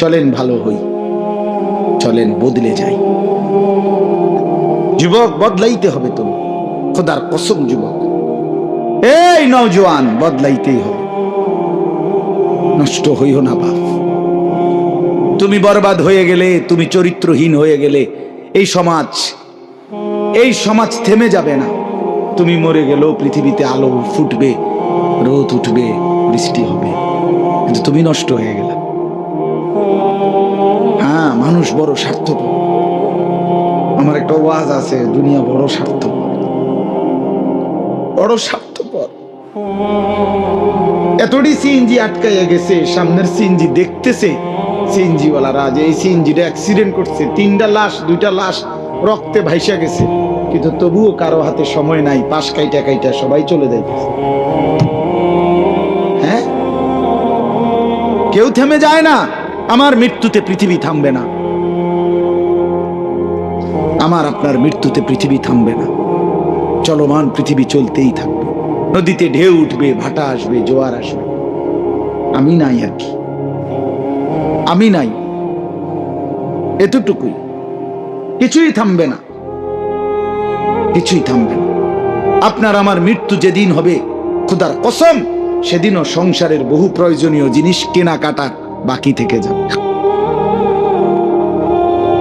চলেন ভালো হই, চলেন বদলে যাই। যুবক বদলাইতে হবে, তুমি খোদার কসম যুবক, এই নওজোয়ান বদলাইতেই হবে। নষ্ট হইও না বাপ। তুমি বরবাদ হয়ে গেলে, তুমি চরিত্রহীন হয়ে গেলে এই সমাজ থেমে যাবে না। তুমি মরে গেলেও পৃথিবীতে আলো ফুটবে, রোদ উঠবে, বৃষ্টি হবে, কিন্তু তুমি নষ্ট হয়ে গেলে। হ্যাঁ, মানুষ বড় স্বার্থপর। আমার একটা ওয়াজ আছে, দুনিয়া বড় স্বার্থপর, বড় স্বার্থপর। এতটি সিএনজি আটকাইয়া গেছে, সামনের সিএনজি দেখতেছে সিএনজিওয়ালারা যে এই সিএনজিটা অ্যাক্সিডেন্ট করছে, 3টা লাশ, 2টা লাশ রক্তে ভাইসা গেছে, কিন্তু তবুও কারো হাতে সময় নাই, পাশ কাইটা সবাই চলে যাইতেছে। হ্যাঁ, কেউ থেমে যায় না। আমার মৃত্যুতে পৃথিবী থামবে না, আমার আপনার মৃত্যুতে পৃথিবী থামবে না। চলমান পৃথিবী চলতেই থাকবে। নদীতে ঢেউ উঠবে, ভাটা আসবে, জোয়ার আসবে, আমি নাই আর কি, আমি নাই, এতটুকুই। কিছুই থামবে না, কিছুই থামবে না। আপনার আমার মৃত্যু যেদিন হবে, খোদার কসম, সেদিনও সংসারের বহু প্রয়োজনীয় জিনিস কেনাকাটা বাকি থেকে যাবে।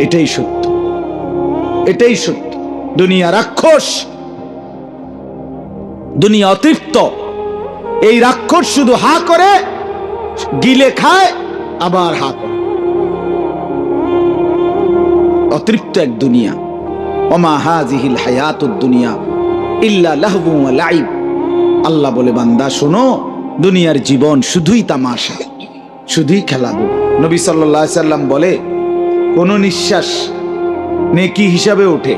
এটাই সত্য, এটাই সত্য। দুনিয়া রাক্ষস, দুনিয়া অতৃপ্ত। এই রাক্ষস শুধু হা করে, গিলে খায়, আবার হা করে। অতৃপ্ত এক দুনিয়া। ওমা হাযিহিল হায়াতুদ দুনিয়া ইল্লা লাহবু ওয়া লাইব। আল্লাহ বলে, বান্দা শোনো, দুনিয়ার জীবন শুধুই তামাশা, শুধুই খেলাধুলা। নবী সাল্লাল্লাহু আলাইহি সাল্লাম বলে, কোন নিঃশ্বাস নেকি হিসাবে ওঠে,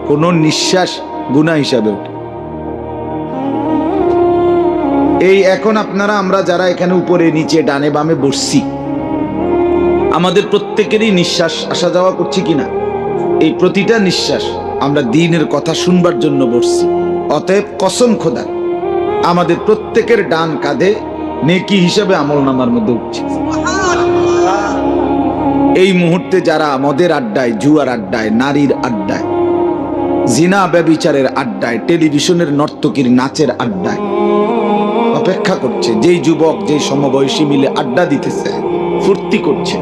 কোন নিঃশ্বাস গুনাহ হিসাবে ওঠে। এই এখন আমরা যারা এখানে উপরে নিচে ডানে বামে বসছি, আমাদের প্রত্যেকেরই নিঃশ্বাস আসা যাওয়া করছি কিনা, এই প্রতিটা নিঃশ্বাস আমরা দ্বীনের কথা শুনবার জন্য বসছি। অতএব কসম খোদা, আমাদের প্রত্যেকের ডান কাঁধে নেকি হিসাবে আমলনামার মধ্যে উঠছে। এই মুহূর্তে যারা মদের আড্ডায়, জুয়ার আড্ডায়, নারীর আড্ডায়, জিনা ব্যভিচারের আড্ডায়, টেলিভিশনের নর্তকীর নাচের আড্ডায় অপেক্ষা করছে, যেই যুবক যেই সমবয়সী মিলে আড্ডা দিতেছে, ফুর্তি করছে,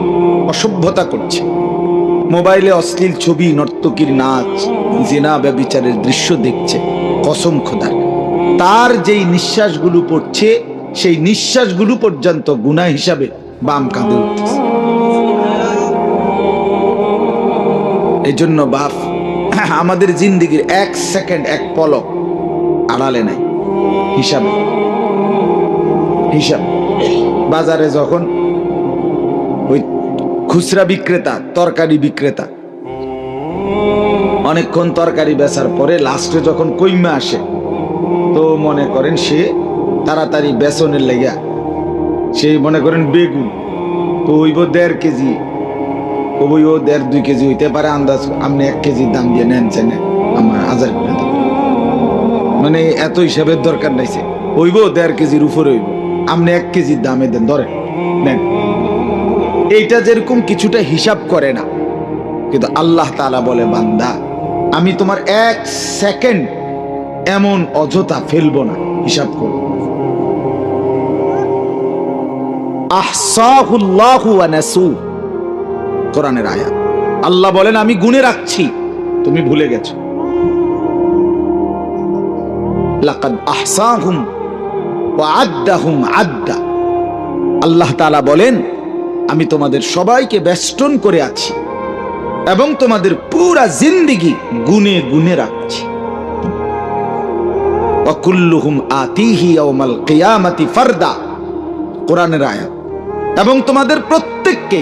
অসভ্যতা করছে, মোবাইলে অশ্লীল ছবি, নর্তকীর নাচ, জিনা ব্যভিচারের দৃশ্য দেখছে, কসম খোদার, তার যেই নিঃশ্বাসগুলো পড়ছে, সেই নিঃশ্বাসগুলো পর্যন্ত গুনাহ হিসাবে বাম কাঁধে উঠতেছে। এই জন্য বাপ, আমাদের জিন্দেগির 1 সেকেন্ড, 1 পলক আড়ালে নাই, হিসাবে। বাজারে যখন ওই খুচরা বিক্রেতা, তরকারি বিক্রেতা অনেকক্ষণ তরকারি বেচার পরে লাস্টে যখন কইমা আসে, তো মনে করেন সে তাড়াতাড়ি বেচনের লেগা, সে মনে করেন বেগুন তো হইব 1.5 কেজি, ওই ও 1.5-2 কেজি হইতে পারে, আন্দাজ আপনি 1 কেজির দাম দিয়ে নেন, চেনে আমার 1000 করে দেন, মানে এত হিসাবের দরকার নাইছে, হইব 1.5 কেজির উপরে হইব, আপনি 1 কেজির দামে দেন, ধরে নেন। এইটা যেরকম কিছুটা হিসাব করে না, কিন্তু আল্লাহ তাআলা বলে, বান্দা আমি তোমার 1 সেকেন্ড এমন অযথা ফেলবো না, হিসাব করো। আহসাহুল্লাহু ওয়া নাসু, কোরআনের আয়াত। আল্লাহ বলেন, আমি গুনে রাখছি, তুমি ভুলে গেছো। লাকাদ আহসাহুম ওয়া আদ্দাহুম আদ্দা। আল্লাহ তাআলা বলেন, আমি তোমাদের সবাইকে বেষ্টন করে আছি এবং তোমাদের পুরা জিন্দেগি গুনে গুনে রাখছি। ওয়া কুল্লুহুম আতিহি ইয়াউমাল কিয়ামাতি ফারদা, কোরআনের আয়াত। এবং তোমাদের প্রত্যেককে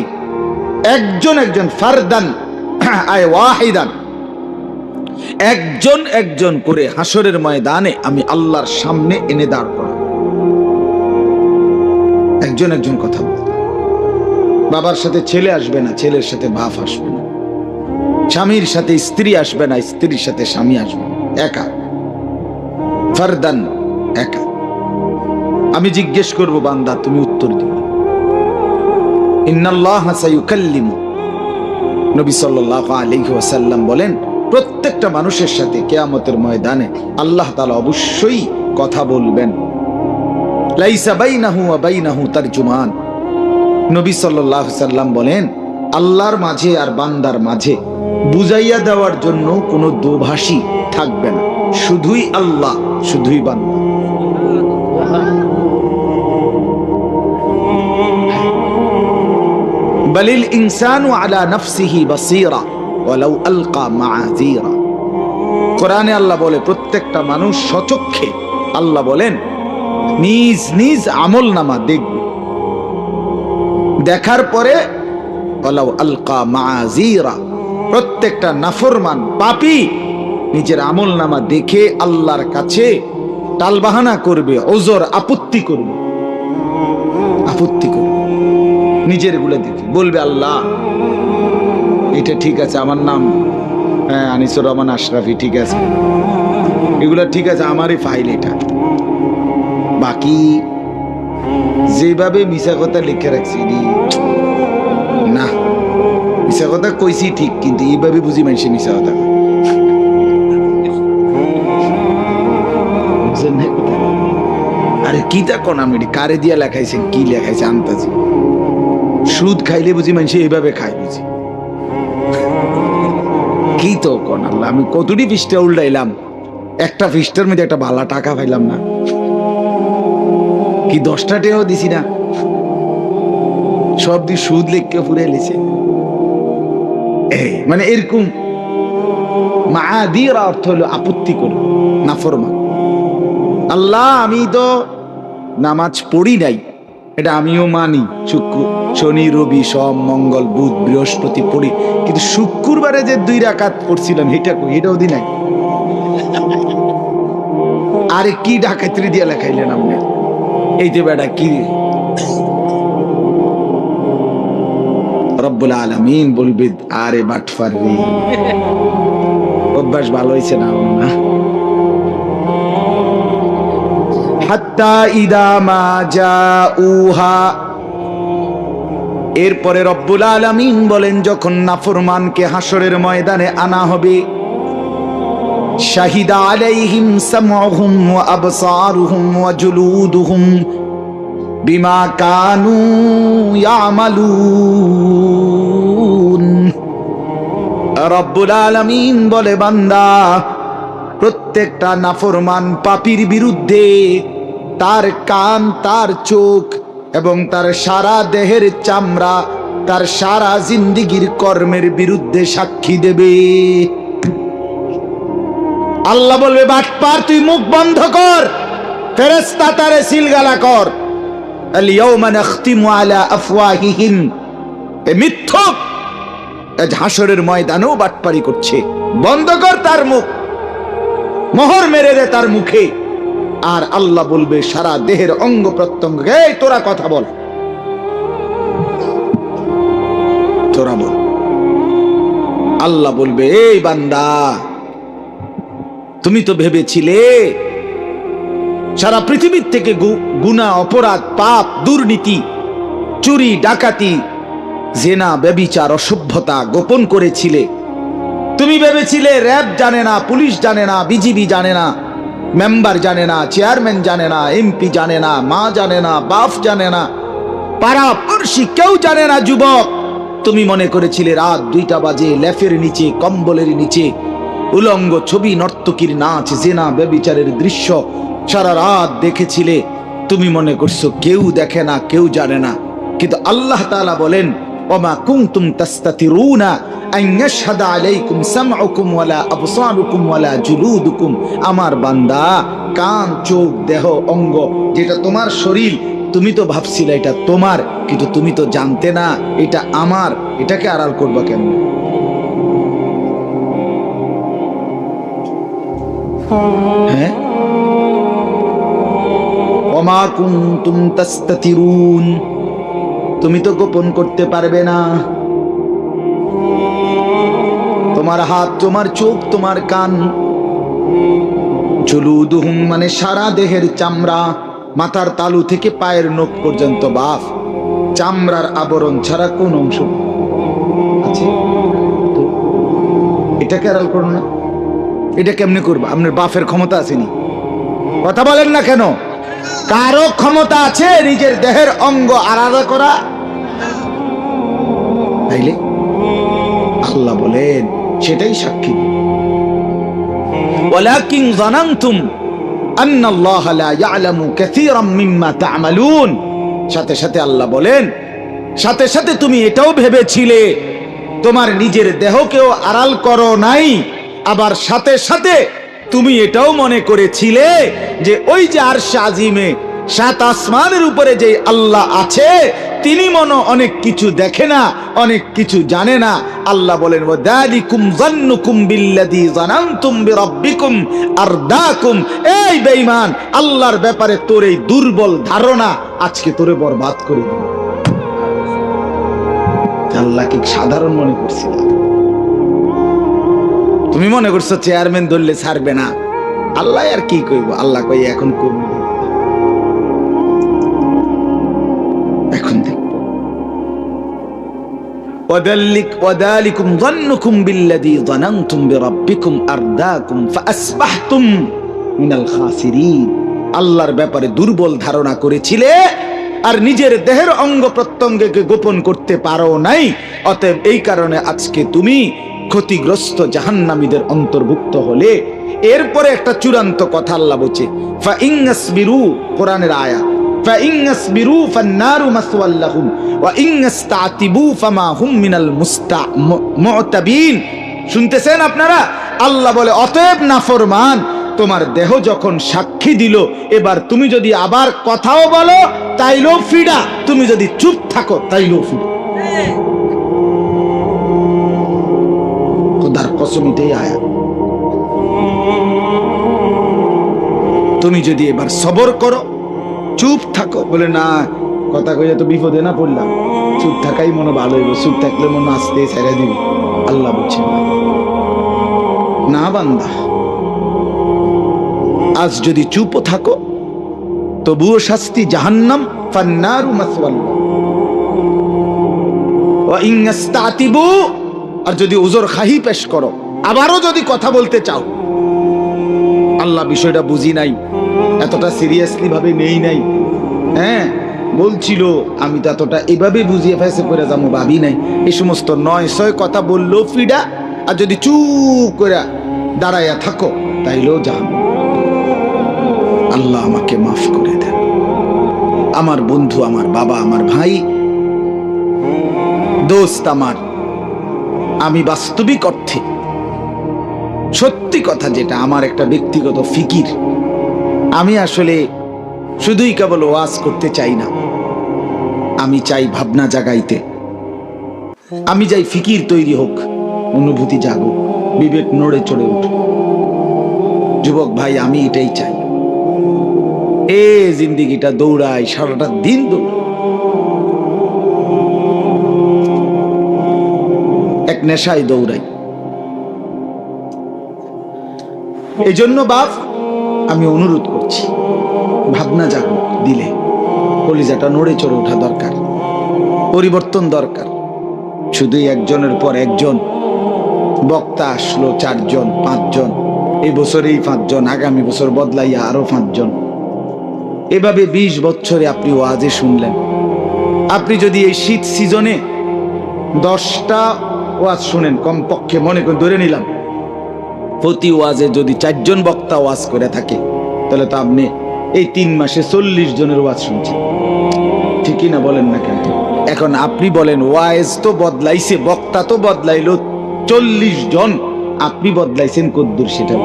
একজন একজন, ফারদান আয় ওয়াহিদান, একজন একজন করে হাসরের ময়দানে আমি আল্লাহর সামনে এনে দাঁড় করাবো। একজন একজন কথা বলতে, বাবার সাথে ছেলে আসবে না, ছেলের সাথে বাপ আসবে না, স্বামীর সাথে স্ত্রী আসবে না, স্ত্রীর সাথে স্বামী আসবে না, একা, ফারদান, একা। আমি জিজ্ঞেস করব, বান্দা তুমি উত্তর দিবে, ইন্নাল্লাহা সায়ুকাল্লিমু, নবী সাল্লাল্লাহু আলাইহি ওয়াসাল্লাম বলেন প্রত্যেকটা মানুষের সাথে কিয়ামতের ময়দানে আল্লাহ তাআলা অবশ্যই কথা বলবেন। লাইসা বাইনাহু ওয়া বাইনাহু তারজুমান, নবী সাল্লাল্লাহু আলাইহি ওয়াসাল্লাম বলেন আল্লাহর মাঝে আর বান্দার মাঝে বুঝাইয়া দেওয়ার জন্য কোনো দোভাষী থাকবে না, শুধুই আল্লাহ, শুধুই বান্দা। বালিল ইনসানু আলা নাফসিহি বাসীরা ওয়ালাউ আলকা মাআযীরা, কোরআনে আল্লাহ বলে প্রত্যেকটা মানুষ সচক্ষে, আল্লাহ বলেন নিজ নিজ আমল নামা দেখবে, দেখার পরে ওয়ালাউ আলকা মাআযীরা, প্রত্যেকটা নাফরমান পাপী নিজের আমল নামা দেখে আল্লাহর কাছে টালবাহানা করবে, ওজর আপত্তি করবে, আপত্তি করবে নিজের গুলো দেখে, বলবে আল্লাহ এটা ঠিক আছে, আমার নাম আনিসুর রহমান আশরাফি, ঠিক আছে, এগুলা ঠিক আছে, আমারই ফাইল এটা, বাকি যেভাবে মিশা কথা লিখে রাখছি না, মিশা কথা কইছি ঠিক, কিন্তু এইভাবে বুঝি মানুষে মিশা কথা। আরে কি তা কোন আমি কারে দিয়া লেখাইছেন, কি লেখাইছে আন্তাজি, সুদ খাইলে বুঝি মানুষ এইভাবে খাই বুঝি, কি তো কোন আল্লাহ, আমি কতটি পৃষ্ঠা উল্টাইলাম, একটা পৃষ্ঠার মধ্যে একটা ভালো টাকা পাইলাম না, কি 10টা টাকাও দিছি না, সব দিয়ে সুদ লেখকে ফুরে লিছে, মানে এরকম মাআযীরা অর্থ হলো আপত্তি করে, নাফরমান। আল্লাহ আমি তো নামাজ পড়ি নাই, এটা আমিও মানি, শুক্র শনি রবি সোম মঙ্গল বুধ বৃহস্পতি পড়ি, কিন্তু শুক্রবারে যে 2 রাকাত পড়ছিলাম এটা কই, এটাও দি নাই। আরে কি ডাকাতি দিয়া লেখাইলেন আপনি, এই যে বেটা কি, রব্বুল আলামিন বলবে আরে বাটফার রে, অভ্যাস ভালো হয়েছে না না। হাত্তা ইদা মা জাউহা, এরপরে রব্বুল আলামিন বলেন যখন নাফরমানকে হাসরের ময়দানে আনা হবে, শাহিদা আলাইহিম সামউহুম ওয়া আবসারুহুম ওয়া জুলুদুহুম বিমা কানু ইয়ামালুন, রব্বুল আলামিন বলে বান্দা প্রত্যেকটা নাফরমান পাপীর বিরুদ্ধে তার কান, তার চোখ এবং তার সারা দেহের চামড়া, তার সারা জিন্দেগীর কর্মের বিরুদ্ধে সাক্ষী দেবে। আল্লাহ বলবে বাটপার তুই মুখ বন্ধ কর, ফেরেশতা তারে সিলগালা কর, আল ইয়াউমা নাখতিমু আলা আফওয়াহিহিম, এ মিথ্যক আজ হাসরের ময়দানেও বাটপারি করছে, বন্ধ কর তার মুখ, মোহর মেরে দে তার মুখে। আর আল্লাহ বলবে সারা দেহের অঙ্গ প্রত্যঙ্গ, এই তোরা কথা বল, তোরা বল। আল্লাহ বলবে এই বান্দা তুমি তো ভেবেছিলে সারা পৃথিবীর থেকে গুনাহ অপরাধ পাপ দুর্নীতি চুরি ডাকাতি জেনা ব্যভিচার অসভ্যতা গোপন করেছিলে, তুমি ভেবেছিলে র‍্যাব জানে না, পুলিশ জানে না, বিজিবি জানে না, মেম্বার জানে না, চেয়ারম্যান জানে না, এমপি জানে না, মা জানে না, বাপ জানে না, পাড়া পড়শি কেউ জানে না। যুবক তুমি মনে করেছিলে রাত 2টা বাজে লেফের নিচে কম্বলের নিচে উলঙ্গ ছবি নর্তকীর নাচ জেনা ব্যভিচারের দৃশ্য সারা রাত দেখেছিলে, তুমি মনে করছো কেউ দেখে না, কেউ জানে না, কিন্তু আল্লাহ তাআলা বলেন ওমা কুনতুম তাস্তাতিরুনা আন ইয়াশহাদা আলাইকুম সামউকুম ওয়ালা আবসারুকুম ওয়ালা জুলুদুকুম, আমার বান্দা কান চোখ দেহ অঙ্গ যেটা তোমার শরীর, তুমি তো ভাবছিলে এটা তোমার, কিন্তু তুমি তো জানতে না এটা আমার, এটাকে আড়াল করবা কেন? হ্যাঁ, ওমা কুনতুম তাস্তাতিরুন, তুমি তো গোপন করতে পারবে না, তোমার হাত, তোমার চোখ, তোমার কান, জুলুদুহুম মানে সারা দেহের চামড়া, মাথার তালু থেকে পায়ের নখ পর্যন্ত বাপ চামড়ার আবরণ ছাড়া কোন অংশ আছে? তো এটাকে আড়াল করো না। এটা কেমনে করবা? আপনার বাপের ক্ষমতা আসেনি? কথা বলেন না কেন? কারো ক্ষমতা আছে নিজের দেহের অঙ্গ আলাদা করা? তাইলে আল্লাহ বলেন সেটাই সাক্ষী। ওয়ালাকিন যানানতুম আন্নাল্লাহা লা ইয়ালামু কাসীরাম মিম্মা তা'মালুন। সাথে সাথে আল্লাহ বলেন, সাথে সাথে তুমি এটাও ভেবেছিলে, তোমার নিজের দেহকেও আড়াল করো নাই, আবার সাথে সাথে তুমি এটাও মনে করেছিলে যে ওই যে আরশে আজিমে সাত আসমানের উপরে যে আল্লাহ আছে তিনি মনে অনেক কিছু দেখে না, অনেক কিছু জানে না। আল্লাহ বলেন ওয়াদালিকুম যান্নুকুম বিল্লাযী যানানতুম বিরাব্বিকুম আরদাকুম। এই বেঈমান, আল্লাহর ব্যাপারে তোর এই দুর্বল ধারণা আজকে তোরে বরবাদ করে দিবে। আল্লাহকে সাধারণ মনে করছিল, তুমি মনে করছো চেয়ারম্যান ধরলে ছাড়বে না। আল্লাহ আর কি কইব? আল্লাহ কই এখন করবে, এখন দেখ। ওয়াদালিকুম যান্নুকুম বিল্লাযী যানানতুম বিরাব্বিকুম আরদাকুম ফাআসবাহতুম মিনাল খাসিরিন। আল্লাহর ব্যাপারে দুর্বল ধারণা করেছিলে আর নিজের দেহের অঙ্গ প্রত্যঙ্গকে গোপন করতে পারো নাই, অতএব এই কারণে আজকে তুমি ক্ষতিগ্রস্ত জাহান্নামীদের অন্তর্ভুক্ত হলে। এরপরে একটা চূড়ান্ত কথা আল্লাহ বলছে, ফা ইন্নাসবিরু, কোরআনের আয়াত, ফা ইন্নাসবিরু ফান্নারু মাসওয়াল লাহুম ওয়া ইন্নাসতাতিবু ফামা হুম মিনাল মুতাবিন। শুনতেছেন আপনারা? আল্লাহ বলে অতএব নাফরমান, তোমার দেহ যখন সাক্ষী দিল, এবার তুমি যদি আবার কথাও বলো তাইলেও ফিডা, তুমি যদি চুপ থাকো তাইলেও ফিডা। খোদার কসম এটাই আয়াত। তুমি যদি এবার সবর করো, চুপ থাকো, বলে না কথা কইয়া তো বিপদে না পড়লাম, চুপ থাকাই মনে ভালো হইব, চুপ থাকলে মনে আসতে ছেড়ে দিবি। আল্লাহ বলছেন না বান্দা, আজ যদি চুপ থাকো তবুও শাস্তি জাহান্নাম, ফান্নারু মাসওয়াল। ওয়া ইন্নাসতাতিবু, আর যদি উযর খাহি পেশ করো, আবারও যদি কথা বলতে চাও, আল্লাহ বিষয়টা বুঝি নাই, এতটা সিরিয়াসলি ভাবে নেই নাই। হ্যাঁ বলছিল, আমি তো এতটা এভাবে বুঝিয়ে ফেসে করে যাবো ভাবি নাই। এই সমস্ত 9-6 কথা বললো ফিডা, আর যদি চুপ করে দাঁড়াইয়া থাকো তাইলেও জাহান্নাম। আল্লাহ আমাকে মাফ করে দেন। আমার বন্ধু, আমার বাবা, আমার ভাই, দোস্ত আমার, আমি বাস্তবিক অর্থে সত্যি কথা যেটা আমার একটা ব্যক্তিগত ফিকির, আমি আসলে শুধুই কেবল ওয়াজ করতে চাই না, আমি চাই ভাবনা জাগাইতে, আমি চাই ফিকির তৈরি হোক, অনুভূতি জাগুক, বিবেক নড়ে চড়ে উঠুক। যুবক ভাই, আমি এটাই চাই। এ জিন্দিগিটা দৌড়াই, সারাটা দিন দৌড়াই, এক নেশায় দৌড়াই। এই জন্য বাপ, আমি অনুরোধ করছি, ভাবনা জাগুক দিলে, কলিজাটা নড়ে চড়ে ওঠা দরকার, পরিবর্তন দরকার। শুধু একজনের পর একজন বক্তা আসলো, 4 জন 5 জন, এই বছরেই 5 জন, আগামী বছর বদলাইয়া আরো 5 জন, এভাবে 20 বছরে আপনি ওয়াজে শুনলেন। আপনি যদি এই শীত সিজনে 10টা ওয়াজ শুনেন, কমপক্ষে মনে করে ধরে নিলাম প্রতি ওয়াজে যদি 4 জন বক্তা ওয়াজ করে থাকে, তাহলে তো আপনি এই 3 মাসে 40 জনের ওয়াজ শুনছেন, ঠিকই না? বলেন না কেন? এখন আপনি বলেন, ওয়াজ তো বদলাইছে, বক্তা তো বদলাইলো 40 জন, আপনি বদলাইছেন কদ্দুর সেটা?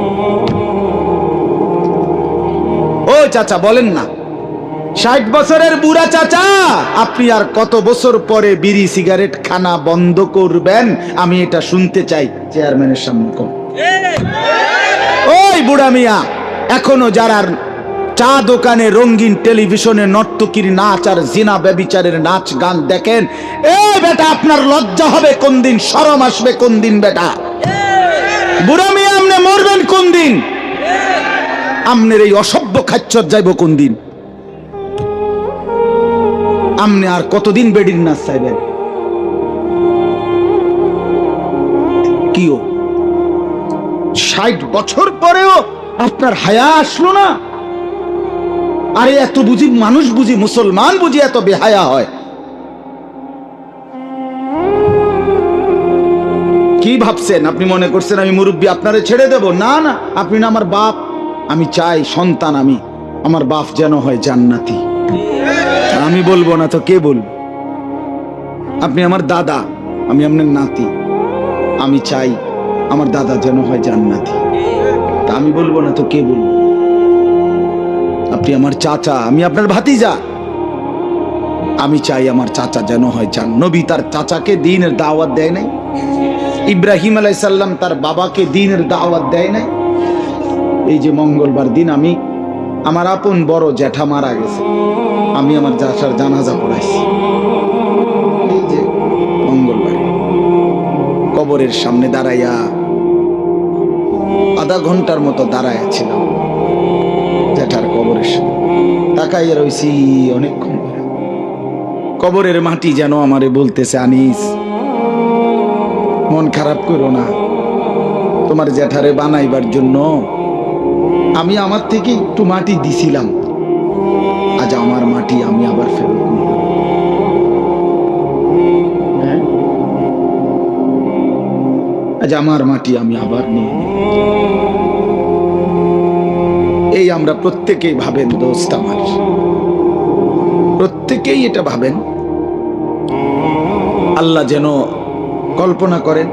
ও চাচা বলেন না, 60 বছরের বুড়া চাচা, আপনি আর কত বছর পরে বিড়ি সিগারেট খানা বন্ধ করবেন? আমি এটা শুনতে চাই চেয়ারম্যানের সামনে। কম ওই বুড়া মিয়া, এখনো যারা চা দোকানে, রঙিন টেলিভিশনে নর্তকীর নাচ আর জিনা ব্যভিচারের নাচ গান দেখেন, এই বেটা আপনার লজ্জা হবে কোন দিন? শরম আসবে কোন দিন? বেটা বুড়া মিয়া, আপনি মরবেন কোন দিন? আপনার এই অসভ্য খাচ্চর যাইব কোন দিন? আপনি আর কতদিন বেডির নাচ চাইবেন? কিও 60 বছর পরেও আপনার হায়া আসলো না? আরে এত বুঝি মানুষ, বুঝি মুসলমান বুঝি এত বেহায়া হয়? কি ভাবছেন? আপনি মনে করছেন আমি মুরব্বী আপনারে ছেড়ে দেব? না না, আপনি না আমার বাপ। আমি চাই সন্তান, আমি আমার বাপ যেন হয় জান্নাতি। আমি বলবো না তো কে বলবো? আপনি আমার দাদা, আমি আপনার নাতি। আমি চাই আমার দাদা যেন হয় জান্নাতি। তা আমি বলবো না তো কে বলবো? আপনি আমার চাচা, আমি আপনার ভাতিজা। আমি চাই আমার চাচা যেন হয় জান্নাতি। নবী তার চাচাকে দ্বীনের দাওয়াত দেয় নাই? ইব্রাহিম আলাইহিস সালাম তার বাবাকে দ্বীনের দাওয়াত দেয় নাই? এই যে মঙ্গলবার দিন আমি, আমার আপন বড় জ্যাঠা মারা গেছে, আমি আমার জ্যাঠার জানাজা পড়াইছি। এই যে মঙ্গলবার কবরের সামনে দাঁড়াইয়া আধা ঘন্টার মতো দাঁড়াইয়া ছিলাম জ্যাঠার কবরের সামনে, তাকাইয়া রইছি অনেকক্ষণ। কবরের মাটি যেন আমারে বলতেছে, আনিস মন খারাপ করো না, তোমার জ্যাঠারে বানাইবার জন্য আমি আমার থেকে একটু মাটি দিছিলাম, আজ আমার মাটি আমি আবার ফেরত নিলাম। হ্যাঁ, আজ আমার মাটি আমি আবার নিয়ে নিলাম। এই আমরা প্রত্যেকেই ভাবেন দোস্ত আমার, প্রত্যেকেই এটা ভাবেন। আল্লাহ যেন কল্পনা করেন,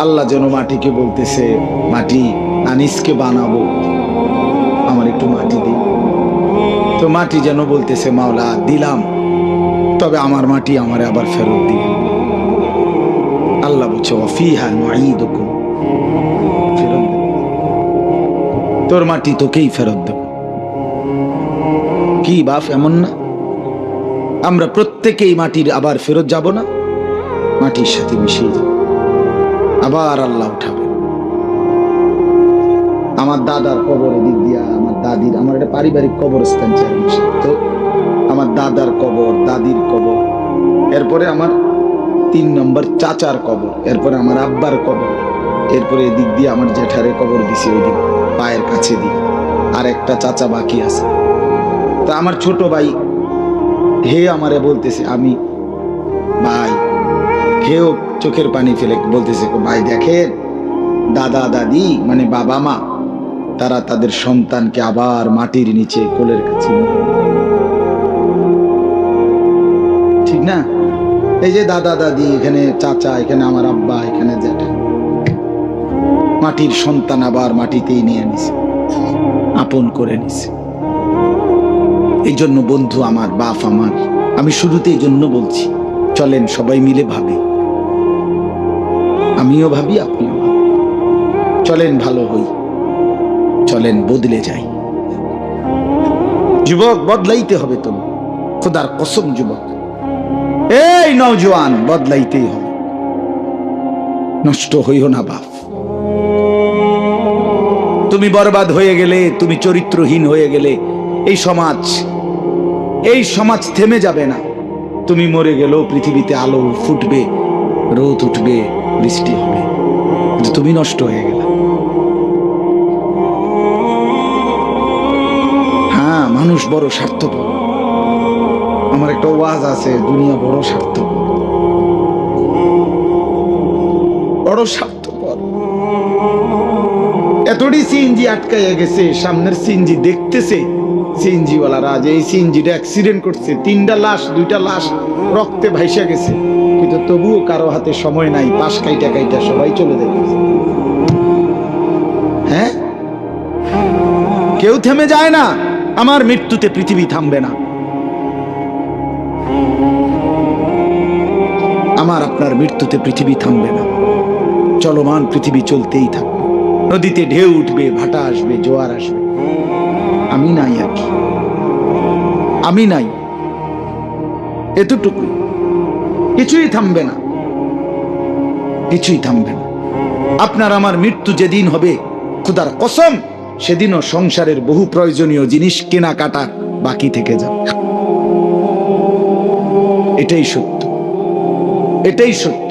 আল্লাহ যেন মাটিকে বলতেছে, মাটি আনিসকে বানাবো, আমার একটু মাটি দিই। তো মাটি যেন বলতেছে, মাওলা দিলাম, তবে আমার মাটি আমারে আবার ফেরত দিয়ে। আল্লাহ বলছে, ওয়াফিহা নুঈদুকুম, ফেরত দেব, তোর মাটি তোকেই ফেরত দেব। কি বাপ এমন না? আমরা প্রত্যেকেই মাটির আবার ফেরত যাব না? মাটির সাথে মিশিয়ে যাব, আবার আল্লাহ উঠাবে। আমার দাদার কবরের দিক দিয়া, আমার দাদির, আমার একটা পারিবারিক কবরস্থান চাই, তো আমার দাদার কবর, দাদির কবর, এরপরে আমার 3 নম্বর চাচার কবর, এরপরে আমার আব্বার কবর, এরপরে এদিক দিয়ে আমার জেঠারে কবর দিছি, ওই দিক পায়ের কাছে দিই। আর একটা চাচা বাকি আছে। তা আমার ছোট ভাই হে আমারে বলতেছে, আমি ভাই, কেউ চোখের পানি ফেলে বলতেছে, ভাই দেখেন দাদা দাদি মানে বাবা মা, তারা তাদের সন্তানকে আবার মাটির নিচে কোলের কাছে, ঠিক না? এই যে দাদা দাদি, এখানে চাচা, এখানে আমার আব্বা, এখানে জ্যাঠা, মাটির সন্তান আবার মাটিতেই নিয়ে নিছে, আপন করে নিছে। এই জন্য বন্ধু আমার, বাপ আমার, আমি শুরুতে এই জন্য বলছি, চলেন সবাই মিলে ভাবি, আমিও ভাবি আপনিও ভাবি, চলেন ভালো হই, চলেন বদলে যাই। যুবক বদলাইতে হবে, তুমি খোদার কসম যুবক, এই নওজোয়ান বদলাইতেই হবে, নষ্ট হইও না বাপ। তুমি বরবাদ হয়ে গেলে, তুমি চরিত্রহীন হয়ে গেলে, এই সমাজ থেমে যাবে না। তুমি মরে গেলেও পৃথিবীতে আলো ফুটবে, রোদ উঠবে, বৃষ্টি হবে, কিন্তু তুমি নষ্ট হয়ে গেলে। হ্যাঁ, মানুষ বড় স্বার্থপর। আমার একটা ওয়াজ আছে, দুনিয়া বড় স্বার্থপর, বড় স্বার্থপর। এতটি সিএনজি আটকাইয়া গেছে, সামনের সিএনজি দেখতেছে, সিএনজিওয়ালারা যে এই সিএনজিটা অ্যাক্সিডেন্ট করছে, 3টা লাশ, 2টা লাশ রক্তে ভাইসা গেছে, কিন্তু তবুও কারো হাতে সময় নাই, পাশ কাইটা কাইটা সবাই চলে যাচ্ছে। হ্যাঁ, কেউ থেমে যায় না। আমার মৃত্যুতে পৃথিবী থামবে না, আমার আপনার মৃত্যুতে পৃথিবী থামবে না। চলমান পৃথিবী চলতেই থাকবে। নদীতে ঢেউ উঠবে, ভাটা আসবে, জোয়ার আসবে, আমি নাই আর কি, আমি নাই, এতটুকু। কিছুই থামবে না, কিছুই থামবে না। আপনার আমার মৃত্যু যেদিন হবে, খোদার কসম, সেদিনও সংসারের বহু প্রয়োজনীয় জিনিস কেনাকাটা বাকি থেকে যাবে। এটাই সত্য, এটাই সত্য।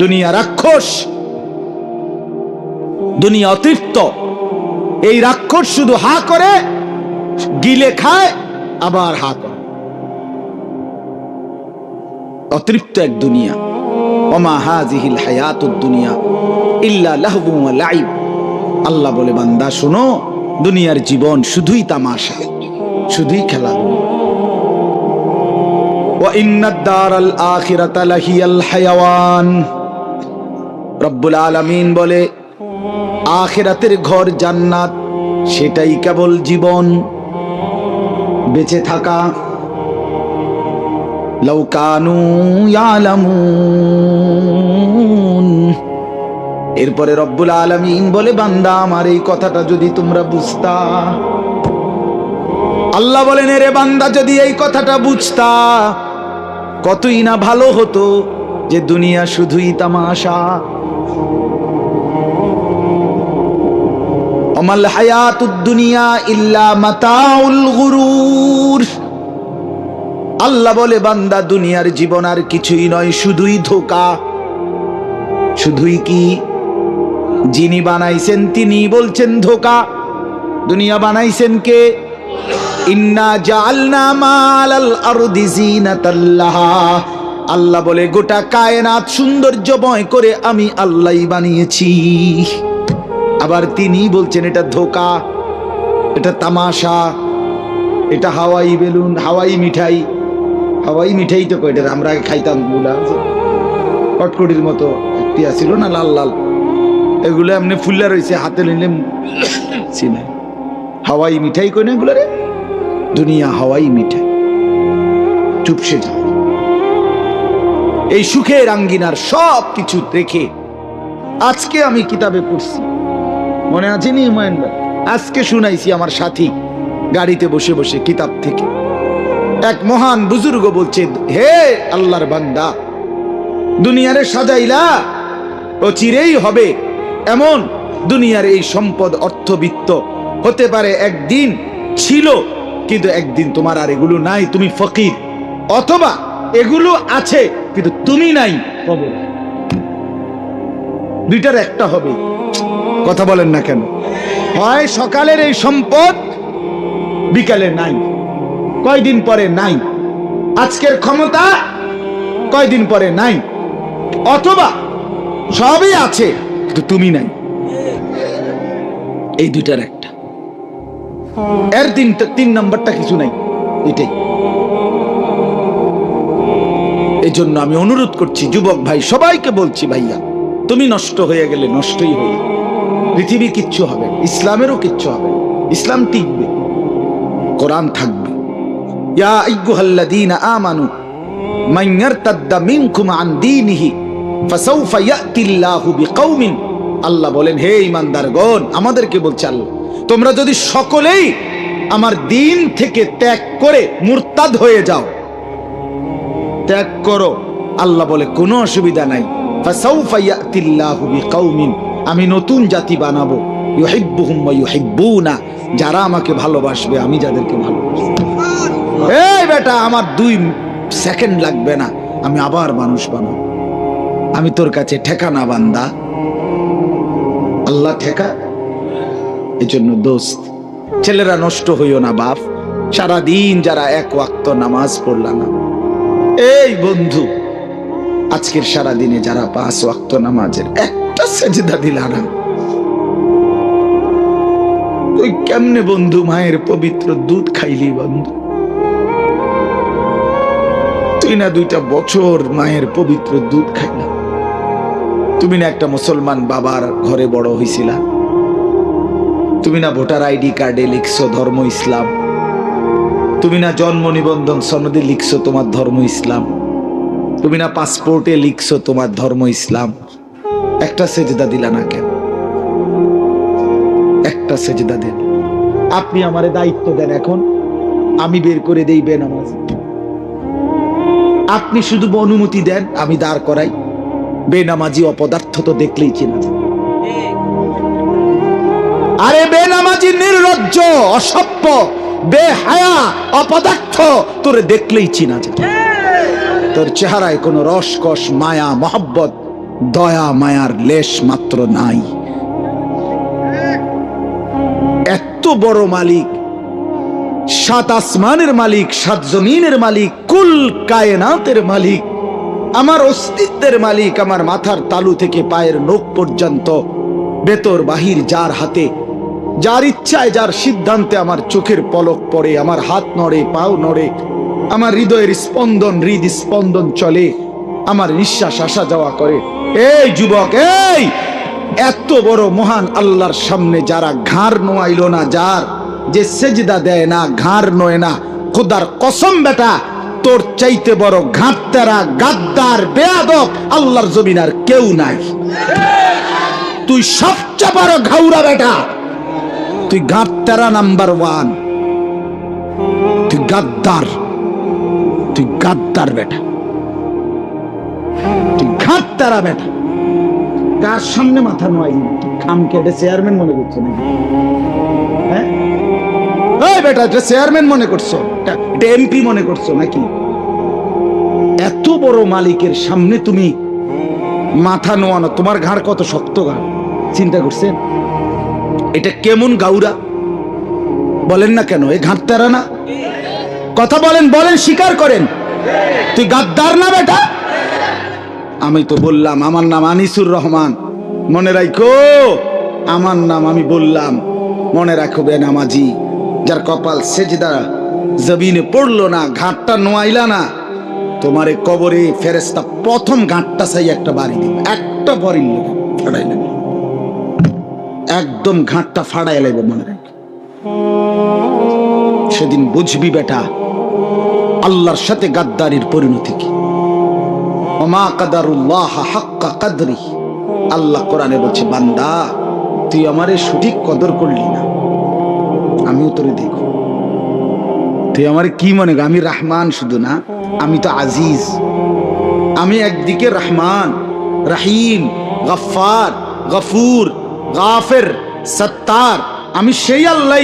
দুনিয়া রাক্ষস, দুনিয়া অতৃপ্ত। এই রাক্ষস শুধু হা করে, গিলে খায়, আবার হা করে। অতৃপ্ত এক দুনিয়া। ওমা হাযিহিল হায়াতুদ দুনিয়া ইল্লা লাহবু ওয়া লাইব। আল্লাহ বলে, বান্দা শোনো, দুনিয়ার জীবন শুধুই তামাশা, শুধুই খেলাধুলা। ওয়া ইন্নাদ দারাল আখিরাতা লাহিয়াল হায়াওয়ান। রব্বুল আলামিন বলে, আখিরাতের ঘর জান্নাত, সেটাই কেবল জীবন, বেঁচে থাকা। লাউ কানু ইয়ালামুন। এরপরে রব্বুল আলামিন বলে, বান্দা আমার এই কথাটা যদি তোমরা বুঝতা। আল্লাহ বলেন, রে বান্দা যদি এই কথাটা বুঝতা, কতই না ভালো হতো যে দুনিয়া শুধুই তামাশা। আমাল হায়াতুদ দুনিয়া ইল্লা মাতাউল গুরুর। আল্লাহ বলে, বান্দা দুনিয়ার জীবন আর কিছুই নয়, শুধুই ধোঁকা। শুধুই কি? যিনি বানাইছেন তিনি বলছেন ধোঁকা। দুনিয়া বানাইছেন কে? ইন্না জাআলনা মালাল আরদি জিনাতাল লাহা। আল্লাহ বলে, গোটা কায়নাত সৌন্দর্যময় করে আমি আল্লাহই বানিয়েছি। আবার তিনি বলছেন এটা ধোঁকা, এটা তামাশা, এটা হাওয়াই বেলুন, হাওয়াই মিঠাই। হাওয়াই মিঠাই তো কয়টা আমরা আগে খাইতাম, গুলা কটকটির মতো একটি আছিল না, লাল লাল, এগুলো এমনি ফুল্লা রয়েছে, হাতে নিলে চিনে। হাওয়াই মিঠাই কই না এগুলো রে? দুনিয়া হাওয়াই মিঠাই, চুপসে যায়। এই সুখের আঙ্গিনার সব কিছু রেখে আজকে আমি কিতাবে পড়ছি, মনে আছে নি হুমায়ুন ভাই? আজকে শুনাইছি আমার সাথী গাড়িতে বসে বসে কিতাব থেকে। এক মহান বুজুর্গ বলছে, হে আল্লাহর বান্দা, দুনিয়ারে সাজাইলা ও চিরেই হবে এমন। দুনিয়ার এই সম্পদ অর্থবিত্ত হতে পারে একদিন ছিল, কিন্তু একদিন তোমার আর এগুলো নাই, তুমি ফকির। অথবা এগুলো আছে কিন্তু তুমি নাই, কবর। দুইটার একটা হবে। কথা বলেন না কেন? হয় সকালের এই সম্পদ বিকালে নাই, কয়দিন পরে নাই। আজকের ক্ষমতা কয়দিন পরে নাই। অথবা সবই আছে কিন্তু তুমি নাই। এই দুইটার একটা। এর তিন নাম্বারটা কিছু নাই, এটাই। এই জন্য আমি অনুরোধ করছি যুবক ভাই সবাইকে বলছি, ভাইয়া তুমি নষ্ট হয়ে গেলে নষ্টই হয়ে, পৃথিবী কিচ্ছু হবে, ইসলামেরও কিচ্ছু হবে। ইসলাম টিকবে, কোরআন থাকবে। ইয়া আইয়ুহাল্লাযীনা আমানু মান ইয়ারতাদ্দা মিনকুম আন দীনিহি ফাসাউফা ইয়াতিল্লাহু বিকাউমিন। আল্লাহ বলেন, হে ঈমানদারগণ, আমাদেরকে বলছে আল্লাহ, তোমরা যদি সকলেই আমার দিন থেকে ত্যাগ করে মুরতাদ হয়ে যাও, ত্যাগ করো, আল্লাহ বলে কোনো অসুবিধা নাই। ফাসাউফা ইয়াতিল্লাহু বিকাউমিন, আমি নতুন জাতি বানাবো, ইউহিব্বুহুম ওয়া ইউহিব্বুনা, যারা আমাকে ভালোবাসবে, আমি যাদেরকে ভালোবাসবো। এই বেটা, আমার 2 সেকেন্ড লাগবে না, আমি আবার মানুষ বানাবো। আমি তোর কাছে ঠেকা না বান্দা, আল্লাহ ঠেকা। এজন্য দোস্ত, ছেলেরা নষ্ট হইও না বাপ। সারাদিন যারা এক ওয়াক্ত নামাজ পড়লা না, এই বন্ধু আজকের সারাদিনে যারা 5 ওয়াক্ত নামাজের একটা সেজদা দিলা না, তুই কেমনে বন্ধু মায়ের পবিত্র দুধ খাইলি? বন্ধু তুই না 2টা বছর মায়ের পবিত্র দুধ খাইলা। তুমি না একটা মুসলমান বাবার ঘরে বড় হইছিলা। তুমি না ভোটার আইডি কার্ডে লিখছো ধর্ম ইসলাম। তুমি না জন্ম নিবন্ধন সনদে লিখছো তোমার ধর্ম ইসলাম। তুমি না পাসপোর্টে লিখছো তোমার ধর্ম ইসলাম। একটা সেজদা দিলা না কেন? একটা সেজদা দেন। আপনি আমারে দায়িত্ব দেন, এখন আমি বের করে দেই বেনামাজ। আপনি শুধু অনুমতি দেন, আমি দাঁড় করাই। বেনামাজি অপদার্থ তো দেখলেই চেনা যায়। আরে বেনামাজি নির্লজ্জ, অসভ্য, বেহায়া, অপদার্থ তোরে দেখলেই চেনা যায়। তোর চেহারায় কোনো রসকস, মায়া, মহব্বত, দয়া মায়ার লেশ মাত্র নাই। এত বড় মালিক, 7 আসমানের মালিক, 7 জমিনের মালিক, কুল কায়নাতের মালিক, আমার অস্তিত্বের মালিক, আমার মাথার তালু থেকে পায়ের নখ পর্যন্ত ভেতর বাহির যার হাতে, যার ইচ্ছায়, যার সিদ্ধান্তে আমার চোখের পলক পড়ে, আমার হাত নড়ে, পাও নড়ে, আমার হৃদয়ের স্পন্দন, হৃদস্পন্দন চলে, আমার নিঃশ্বাস আসা যাওয়া করে। এই যুবক, এই এত বড় মহান আল্লাহর সামনে যারা ঘাড় নোয়াইল না, যার যে সেজদা দেয় না, ঘাড় নোয় না, খোদার কসম বেটা, তোর চাইতে বড় ঘাটতারা, গাদ্দার, বেয়াদব আল্লাহর জমিন আর কেউ নাই। তুই সবচেয়ে বড় ঘাউরা বেটা, তুই ঘাটতারা নাম্বার 1, তুই গাদ্দার, তুই গাদ্দার বেটা, তুই ঘাটতারা বেটা। কার সামনে মাথা নোয়াই? খাম কেটে চেয়ারম্যান মনে করছো নাকি? হ্যাঁ বেটা, এটা চেয়ারম্যান মনে করছো, এটা এমপি মনে করছো নাকি? এত বড় মালিকের সামনে তুমি মাথা নোয়ানো, তোমার ঘাড় কত শক্ত ঘাড়, চিন্তা করছেন? এটা কেমন গাউরা বলেন না কেন? এই ঘাটতারা না? কথা বলেন, বলেন, স্বীকার করেন। তুই গাদ্দার না বেটা? আমি তো বললাম আমার নাম আনিসুর রহমান, মনে রাখো আমার নাম। আমি বললাম মনে রাখো বেনামাজি, যার কপাল সেজদা জমিনে পড়লো না, ঘাটটা নোয়াইলা না, তোমারে কবরে ফেরেশতা প্রথম ঘাটটা চাই একটা বাড়ি দিবে, একটা বাড়ি ফাড়াইলে, একদম ঘাটটা ফাড়াই লাগবে, মনে রাখ। সেদিন বুঝবি বেটা আল্লাহর সাথে গাদ্দারির পরিণতি কি। ওমা কাদারুল্লাহ হাক্কা কাদরি, আল্লাহ কোরআনে বলছে, বান্দা তুই আমারে সঠিক কদর করলি না, আমিও তোরে দেখো। তুই আমার কি মনে কর আমি রহমান শুধু না, আমি তো আজিজ। আমি একদিকে রহমান, রহিম, গফফার, গফুর, গাফির, সত্তার। আমি সেই আল্লাহ,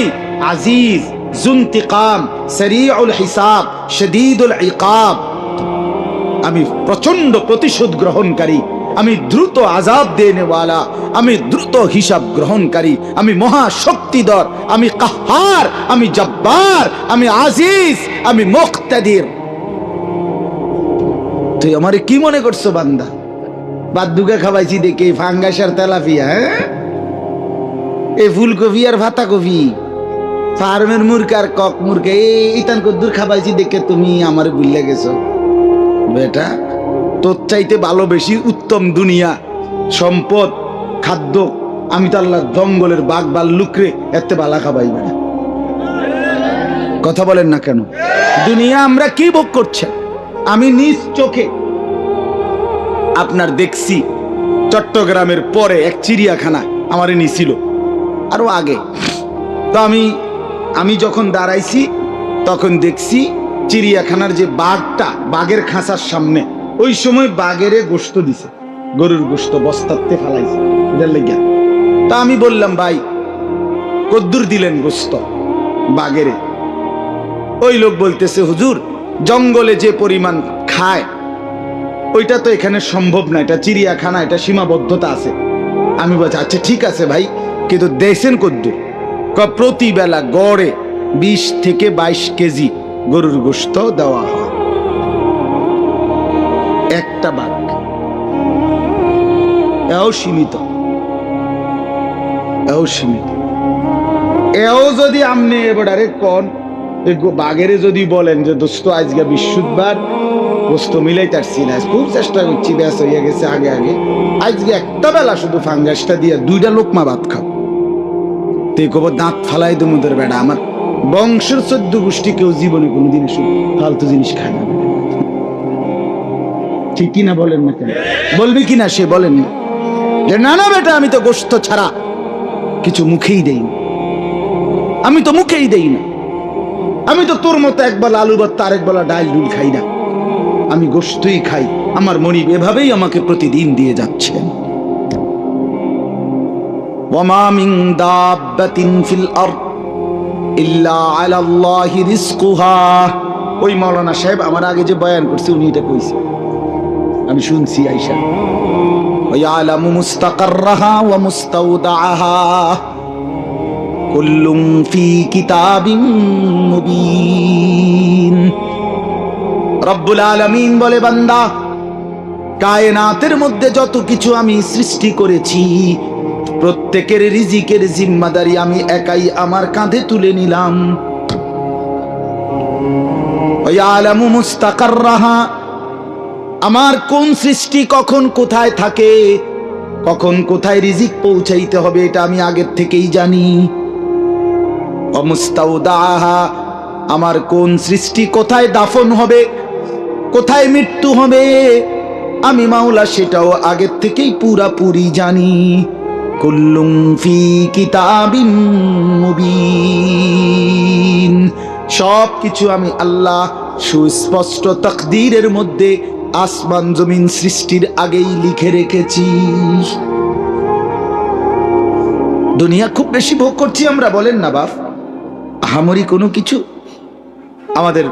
আজিজ, জুন্তিকাম, সরিউল হিসাব, শদীদুল ইকাব। আমি প্রচন্ড প্রতিশোধ গ্রহণকারী, আমি দ্রুত আযাব দেনেওয়ালা, আমি দ্রুত হিসাব গ্রহণকারী, আমি মহাশক্তিধর, আমি কাহ্হার, আমি জব্বার, আমি আজিজ, আমি মুক্তাদির। তুই আমারে কি মনে করছো বান্দা? বাদুকে খাওয়াইছি দেখে ফাঙ্গাস আর তেলাপিয়া, হ্যাঁ, এই ফুলকপি আর ভাতা কপি, ফার্মের মুরগা আর কক মুরগা, এই তান কদ্দুর খাওয়াইছি দেখে তুমি আমার ভুলে গেছো বেটা। তোর চাইতে ভালো বেশি উত্তম দুনিয়া, সম্পদ, খাদ্য আমি তো আল্লাহ জঙ্গলের বাঘ ভাল্লুকরে এতে বালা খাবাই না। কথা বলেন না কেন? দুনিয়া আমরা কি ভোগ করছে? আমি নিজ চোখে আপনার দেখছি চট্টগ্রামের পরে এক চিড়িয়াখানা আমারে নিছিল আরো আগে। তো আমি যখন দাঁড়াইছি তখন দেখছি চিড়িয়াখানার যে বাঘটা, বাঘের খাঁচার সামনে, ওই সময় বাঘেরে গোশত দিছে, গরুর গোশত বস্তাতে ফেলাইছে এটার লেগে। তা আমি বললাম, ভাই কদ্দুর দিলেন গোশত বাঘেরে? ওই লোক বলতেছে, হুজুর জঙ্গলে যে পরিমাণ খায় ওইটা তো এখানে সম্ভব না, এটা চিড়িয়াখানা, এটা সীমাবদ্ধতা আছে। আমি বলছি আচ্ছা ঠিক আছে ভাই, কিন্তু দেশেন কদ্দুর? প্রতি বেলা গড়ে 20 থেকে 22 কেজি গরুর গোশত দেওয়া হয় একটা বাঘ। এও সীমিত, এও সীমিত। এও যদি আমনে এবারে কোন বাঘেরে যদি বলেন যে দোস্ত আজকে বৃহস্পতিবার গোস্ত মিলাই তারছি না, খুব চেষ্টা করছি, ব্যাস হইয়া গেছে আগে আগে, আজকে একটা বেলা শুধু ফাঙ্গাসটা দিয়ে 2টা লোকমা ভাত খাও, তুই কব দাঁত ফালাই দুমুদের বেড়া। আমার বংশের 14 গোষ্ঠী কেউ জীবনে কোনোদিন ফালতু জিনিস খায় না। ঠিক কিনা বলেন না কেন? বলবি কিনা সে? বলেন না যে না না বেটা আমি তো গোস্ত ছাড়া কিছু মুখেই দেই না, আমি তো মুখেই দেই না, আমি তো তোর মতো একবেলা আলু ভর্তা আরেক বেলা ডাল ডুল খাই না, আমি গোস্তই খাই। আমার মনিব এভাবেই আমাকে প্রতিদিন দিয়ে যাচ্ছেন। ওয়ামা মিন দাব্বাতিন ফিল আরদ ইল্লা আলাল্লাহি রিজকুহা ওই মাওলানা সাহেব আমার আগে যে বয়ান করছে উনি এটা কইছে, আমি শুনছি আইসা। ওয়ায়ালামু মুস্তাকাররাহা ওয়া মুস্তাওদাআহা কুল্লুম ফি কিতাবিম মুবিন। রব্বুল আলামিন বলে, বান্দা, কায়নাতের মধ্যে যত কিছু আমি সৃষ্টি করেছি প্রত্যেকের রিজিকের জিম্মাদারি আমি একাই আমার কাঁধে তুলে নিলাম। ওয়ায়ালামু মুস্তাকাররাহা, আমার কোন সৃষ্টি কখন কোথায় থাকে, কখন কোথায় রিজিক পৌঁছাইতে হবে এটা আমি আগের থেকেই জানি। ওয়া মুস্তাওদাআহা, আমার কোন সৃষ্টি কোথায় দাফন হবে, কোথায় মৃত্যু হবে আমি মাওলা সেটাও আগের থেকেই পুরাপুরি জানি। কুল্লুম ফি কিতাবিম মুবিন, সব কিছু আমি আল্লাহ সুস্পষ্ট তাকদীরের মধ্যে আসমান জমিন সৃষ্টির আগেই লিখে রেখেছি। দুনিয়া খুব বেশি ভোগ করছি আমরা, বলেন না বাপ? আহামরি কোনো কিছু। আমাদের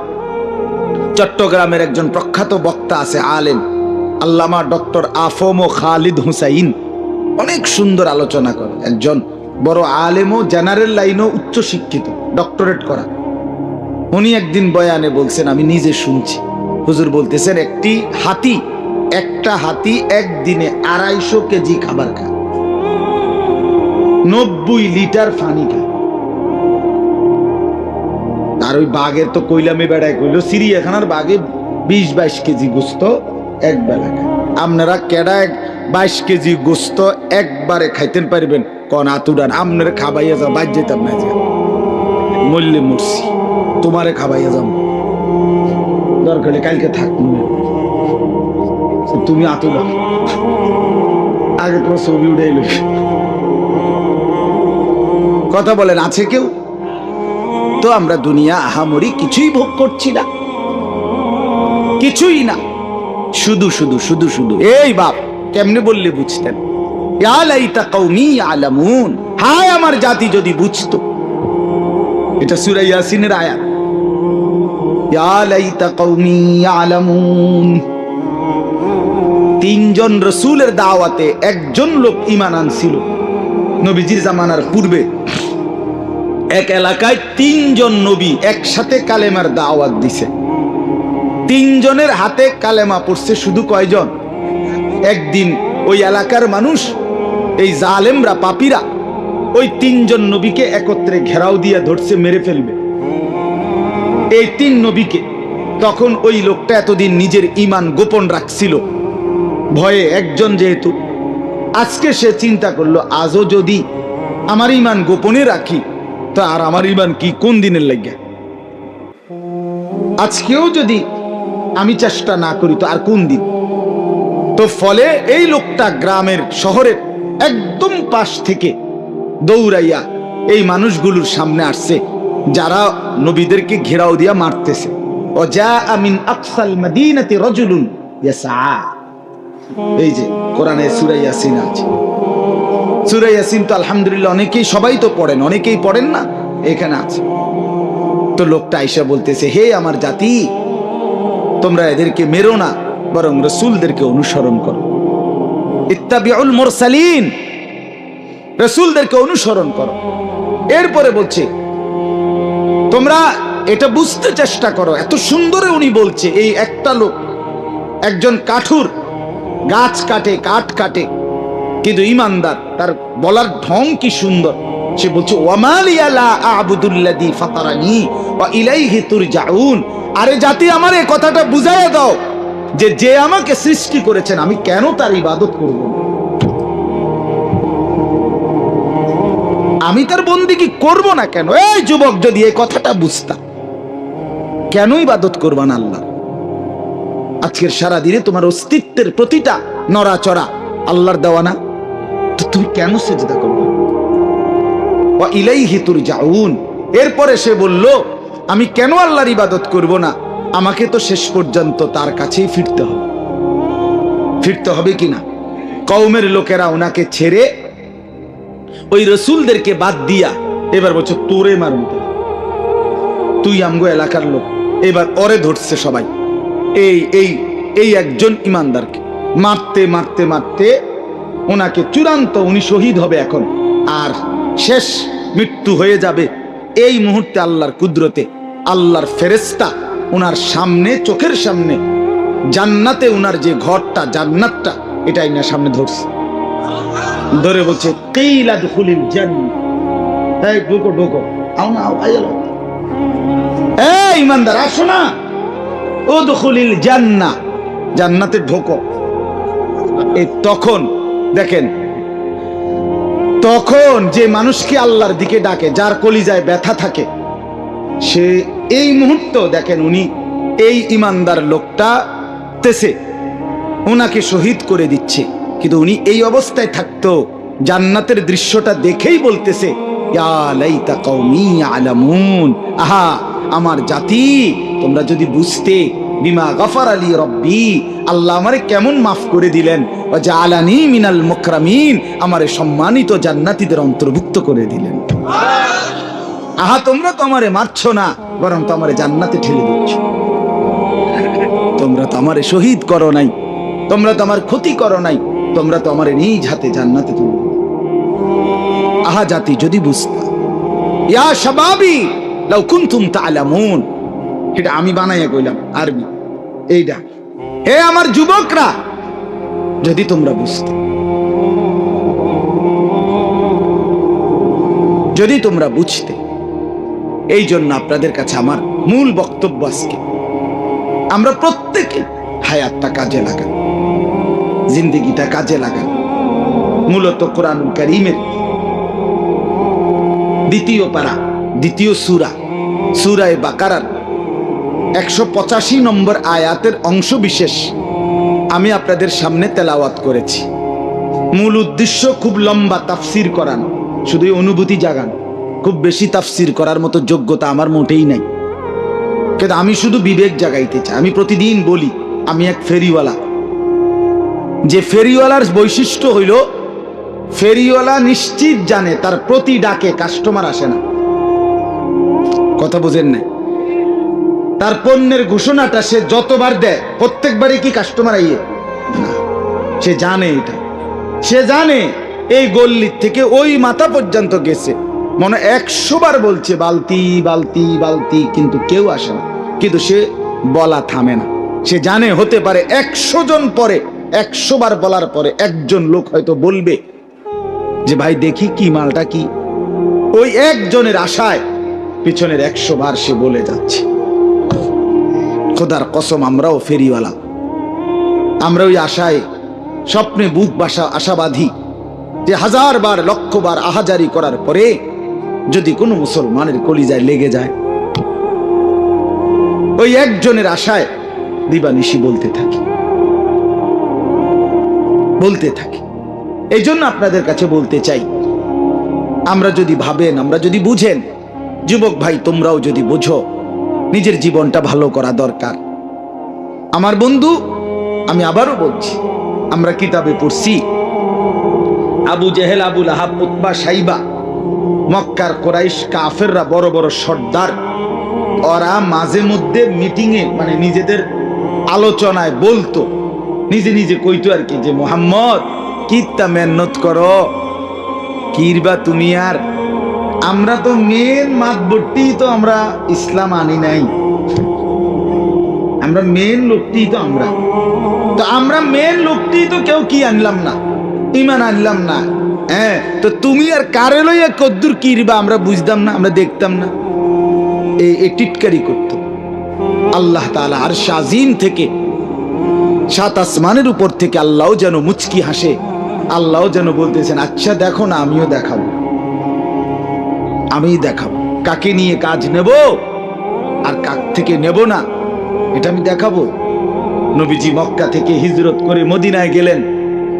চট্টগ্রামের একজন প্রখ্যাত বক্তা আছে, আলেম, আল্লামা ডক্টর আফম ও খালিদ হুসাইন, অনেক সুন্দর আলোচনা করে। একজন বড় আলেম ও জেনারেল লাইনও উচ্চ শিক্ষিত, ডক্টরেট করা। উনি একদিন বয়ানে বলছেন, আমি নিজে শুনছি, হুজুর বলতেছেন একটা হাতি একদিনে 250 কেজি খাবার খায়, 90 লিটার পানি খায়। আর ওই বাঘের তো কইলামে বেড়ায় কইল, চিড়িয়াখানার বাঘে 20-22 কেজি গোস্ত এক বেলা খায়। আপনারা কেডা 22 কেজি গোস্ত একবারে খাইতেন পারবেন? কোন আতুডান আপনারা খাবাইয়া যাও, বাদ যেতাম না, যে মরলে মরছি, তোমারে খাবাইয়া যাও, দরকার কালকে থাকবো, তুমি আতুডা আগে তোমার ছবি উঠে এলো। কথা বলেন, আছে কেউ? তো আমরা দুনিয়া আহামরি কিছুই ভোগ করছি না, কিছুই না, শুধু শুধু শুধু শুধু। এই বাপ, কেমনে বললে বুঝতেন? ইয়া লাইতা কওমি ইয়ালামুন, হায় আমার জাতি যদি বুঝতো। এটা সূরা ইয়াসিনের আয়াত। ইয়া লাইতা কওমি ইয়ালামুন। 3 জন রাসূলের দাওয়াতে একজন লোক ঈমান আনছিল নবীজির জামানার পূর্বে। এক এলাকায় 3 জন নবী একসাথে কালেমার দাওয়াত দিছে। 3 জনের হাতে কালেমা পড়ছে শুধু কয়জন? একদিন ওই এলাকার মানুষ, এই জালেমরা, পাপীরা ওই 3 জন নবীকে একত্রে ঘেরাও দিয়ে ধরছে, মেরে ফেলবে এই 3 নবীকে। তখন ওই লোকটা এতদিন নিজের ঈমান গোপন রাখছিল ভয়ে, একজন যেহেতু। আজকে সে চিন্তা করলো, আজও যদি আমার ঈমান গোপনে রাখি তো আর আমার ঈমান কি কোন দিনের লাগে? আজকেও যদি আমি চেষ্টা না করি তো আর কোন দিন? তো ফলে এই লোকটা গ্রামের শহরের একদম পাশ থেকে দৌড়াইয়া এই মানুষগুলোর সামনে আসছে যারা নবীদেরকে ঘেরাও দিয়া মারতেছে। ও যা আমিন আকসাল মদিনাতি রাজুলুন ইয়াসা। এই যে কোরআনে সূরা ইয়াসিন আছে, সূরা ইয়াসিন তো আলহামদুলিল্লাহ অনেকেই, সবাই তো পড়েন, অনেকেই পড়েন না, এখানে আছে। তো লোকটা আইসা বলতেছে, হে আমার জাতি, তোমরা এদেরকে মেরো না, বরং রাসূলদেরকে অনুসরণ করো। ইত্তাবিউল মুরসালিন, রাসূলদেরকে অনুসরণ করো। এরপরে বলছে, তোমরা এটা বুঝতে চেষ্টা করো। এত সুন্দরে উনি বলছে, এই একটা লোক, একজন কাঠুর, গাছ কাটে, কাঠ কাটে, কিন্তু ইমানদার, তার বলার ঢং কি সুন্দর। সে বলছে, ওয়ামালিয়া লা আ'বুদুল্লাযী ফাতারানি ওয়া ইলাইহি তুরজাউন। আরে জাতি, আমার এই কথাটা বুঝাইয়া দাও যে যে আমাকে সৃষ্টি করেছেন আমি কেন তার ইবাদত করব? আমি তার বন্দেগী করব না কেন? এই যুবক, যদি এই কথাটা বুঝতা, কেন ইবাদত করবা না আল্লাহ? আজকের সারা দিনে তোমার অস্তিত্বের প্রতিটা নড়াচড়া আল্লাহর দেওয়া না, তো তুমি কেন সিজদা করবে? ওয়া ইলাইহি তুরজাউন। এরপরে সে বলল, আমি কেন আল্লাহর ইবাদত করব না? আমাকে তো শেষ পর্যন্ত তার কাছেই ফিরতে হবে। ফিরতে হবে কিনা? কওমের লোকেরা ওনাকে ছেড়ে ওই রাসূলদেরকে বাদ দিয়া এবার বলছে, তোরে মারব, তুই আমগো এলাকার লোক, এবার ওরে ধরছে সবাই, এই এই এই একজন ইমানদারকে মারতে মারতে মারতে ওনাকে চূড়ান্ত, উনি শহীদ হবে এখন, আর শেষ মৃত্যু হয়ে যাবে। এই মুহূর্তে আল্লাহর কুদরতে আল্লাহর ফেরেশতা ওনার সামনে, চোখের সামনে জান্নাতে, ওনার যে ঘরটা জান্নাতটা, এটা এনার সামনে ধরছে, ধরে বলছে কিলা দুখুলিল জান্নাত, এই ঢোকো ঢোকো, আও না আও, আইলো, এই ইমানদার আসো না, ও দুখুলিল জান্নাত, জান্নাতে ঢোকো। এই তখন দেখেন, তখন যে মানুষকে আল্লাহর দিকে ডাকে, যার কলিজায় ব্যথা থাকে, সে এই মুহূর্তে দেখেন উনি এই ইমানদার লোকটা তেছে ওনাকে শহীদ করে দিচ্ছে, কিন্তু উনি এই অবস্থায় থাকতো জান্নাতের দৃশ্যটা দেখেই বলতেছে, ইয়া লাইতা কওমি আলামুন, আহা আমার জাতি, তোমরা যদি বুঝতে, বিমা গফার আলী রব্বি, আল্লাহ আমারে কেমন মাফ করে দিলেন, ওয়া জাআলানি মিনাল মুকরামিন, আমারে সম্মানিত জান্নাতীদের অন্তর্ভুক্ত করে দিলেন। আহা তোমরা তো আমারে মারছো না, বরং তো আমারে জান্নাতে ঠেলে দিচ্ছ, তোমরা তো আমারে শহীদ করো নাই, তোমরা তো আমার ক্ষতি করো নাই, তোমরা তো আমারে নিজ হাতে জান্নাতে তুলে। আহা জাতি যদি বুঝতা, ইয়া শাবাবি লাউ কুনতুম তা'লামুন, এটা আমি বানাইয়া কইলাম আরবি, এইটা, হে আমার যুবকরা যদি তোমরা বুঝতে, যদি তোমরা বুঝতে। এই জন্য আপনাদের কাছে আমার মূল বক্তব্য আজকে, আমরা প্রত্যেকে হায়াতটা কাজে লাগান, জিন্দেগিটা কাজে লাগান। মূলত কোরআনুল কারীমের দ্বিতীয় পারা, দ্বিতীয় সূরা, সূরা বাকারার 185 নম্বর আয়াতের অংশ বিশেষ আমি আপনাদের সামনে তেলাওয়াত করেছি। মূল উদ্দেশ্য খুব লম্বা তাফসির করানো, শুধুই অনুভূতি জাগানো, খুব বেশি তাফসির করার মতো যোগ্যতা আমার মোটেই নাই, কিন্তু আমি শুধু বিবেক জাগাইতে চাই। আমি প্রতিদিন বলি আমি এক ফেরিওয়ালা, যে ফেরিওয়ালার বৈশিষ্ট্য হইল ফেরিওয়ালা নিশ্চিত জানে তার প্রতি ডাকে কাস্টমার আসে না, কথা বুঝেন না, তার পণ্যের ঘোষণাটা সে যতবার দেয় প্রত্যেকবারই কি কাস্টমার আইয়ে না, সে জানে এটা, সে জানে এই গল্লির থেকে ওই মাথা পর্যন্ত গেছে, মনে 100 বার বলছে বালতি বালতি বালতি, কিন্তু কেউ আসে না, কিন্তু সে বলা থামে না। সে জানে হতে পারে 100 জন পরে, 100 বার বলার পরে একজন লোক হয়তো বলবে যে ভাই দেখি কি মালটা কি, ওই একজনের আশায় পিছনের 100 বার সে বলে যাচ্ছে। খোদার কসম আমরাও ফেরিওয়ালা, আমরা ওই আশায় স্বপ্নে বুক বাসা আশাবাদী যে 1000 বার 1,00,000 বার আহাজারি করার পরে যদি কোনো মুসলমানের কলিজায় লেগে যায়, ওই একজনের আশায় দিবানিশি বলতে থাকি, বলতে থাকি। এই জন্য আপনাদের কাছে বলতে চাই, আমরা যদি ভাবেন, আমরা যদি বুঝেন, যুবক ভাই তোমরাও যদি বুঝো নিজের জীবনটা ভালো করা দরকার। আমার বন্ধু, আমি আবারও বলছি, আমরা কিতাবে পড়ছি আবু জেহেল, আবু লাহাব, উতবা, সাইবা, মক্কার কুরাইশ কাফেররা, বড় বড় সর্দার, ওরা মাঝে মধ্যে মিটিংয়ে, মানে নিজেদের আলোচনায় বলতো, নিজে নিজে কইতো আর কি, যে মুহাম্মদ কিত্তা মেহনত করো, কিরবা তুমি, আর আমরা তো মেন মাতবরটি তো আমরা ইসলাম আনি নাই, আমরা মেন লোকটি তো আমরা মেন লোকটি তো কেউ কি আনলাম না, ইমান আনলাম না, হ্যাঁ, তো তুমি আর কারে লইয়া কদ্দুর কিরবা আমরা বুঝতাম না, আমরা দেখতাম না, এই টিটকারি করত। আল্লাহ তাআলা আরশ আজিম থেকে, 7 আসমানের উপর থেকে আল্লাহ যেন মুচকি হাসে, আল্লাহ যেন বলতেছেন আচ্ছা দেখো না, আমিও দেখাবো, আমি দেখাবো কাকে নিয়ে কাজ নেব আর কাক থেকে নেব না, এটা আমি দেখাবো। নবীজি মক্কা থেকে হিজরত করে মদিনায় গেলেন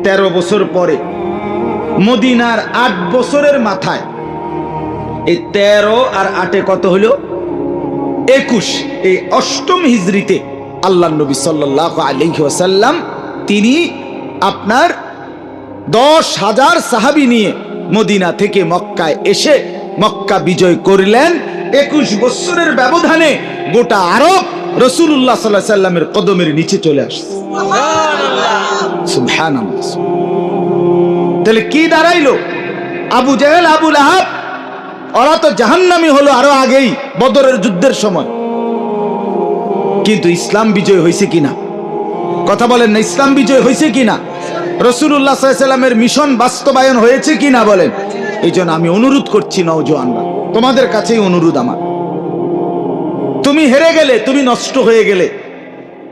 13 বছর পরে। মদিনার 8 বছরের মাথায়, এই 13 আর 8 কত হলো? 21। এই 8ম হিজরিতে আল্লাহ নবী সাল্লাল্লাহু আলাইহি ওয়াসাল্লাম তিনি আপনার 10,000 সাহাবী নিয়ে মদিনা থেকে মক্কায় এসে মক্কা বিজয় করলেন। 21 বছরের ব্যবধানে গোটা আরব রাসূলুল্লাহ সাল্লাল্লাহু আলাইহি সাল্লামের কদমের নিচে চলে আসছে। সুবহানাল্লাহ। তাহলে কি দাঁড়াইলো? আবু জেহেল, আবু লাহাব ওরা তো জাহান্নামী হলো আরো আগেই, বদরের যুদ্ধের সময়। কিন্তু ইসলাম বিজয় হয়েছে কিনা? কথা বলেন না, ইসলাম বিজয় হয়েছে কিনা? রাসূলুল্লাহ সাল্লাল্লাহু আলাইহি সাল্লামের মিশন বাস্তবায়ন হয়েছে কিনা বলেন? এই জন্য আমি অনুরোধ করছি নওজোয়ানরা, তোমাদের কাছেই অনুরোধ আমার, তুমি হেরে গেলে, তুমি নষ্ট হয়ে গেলে,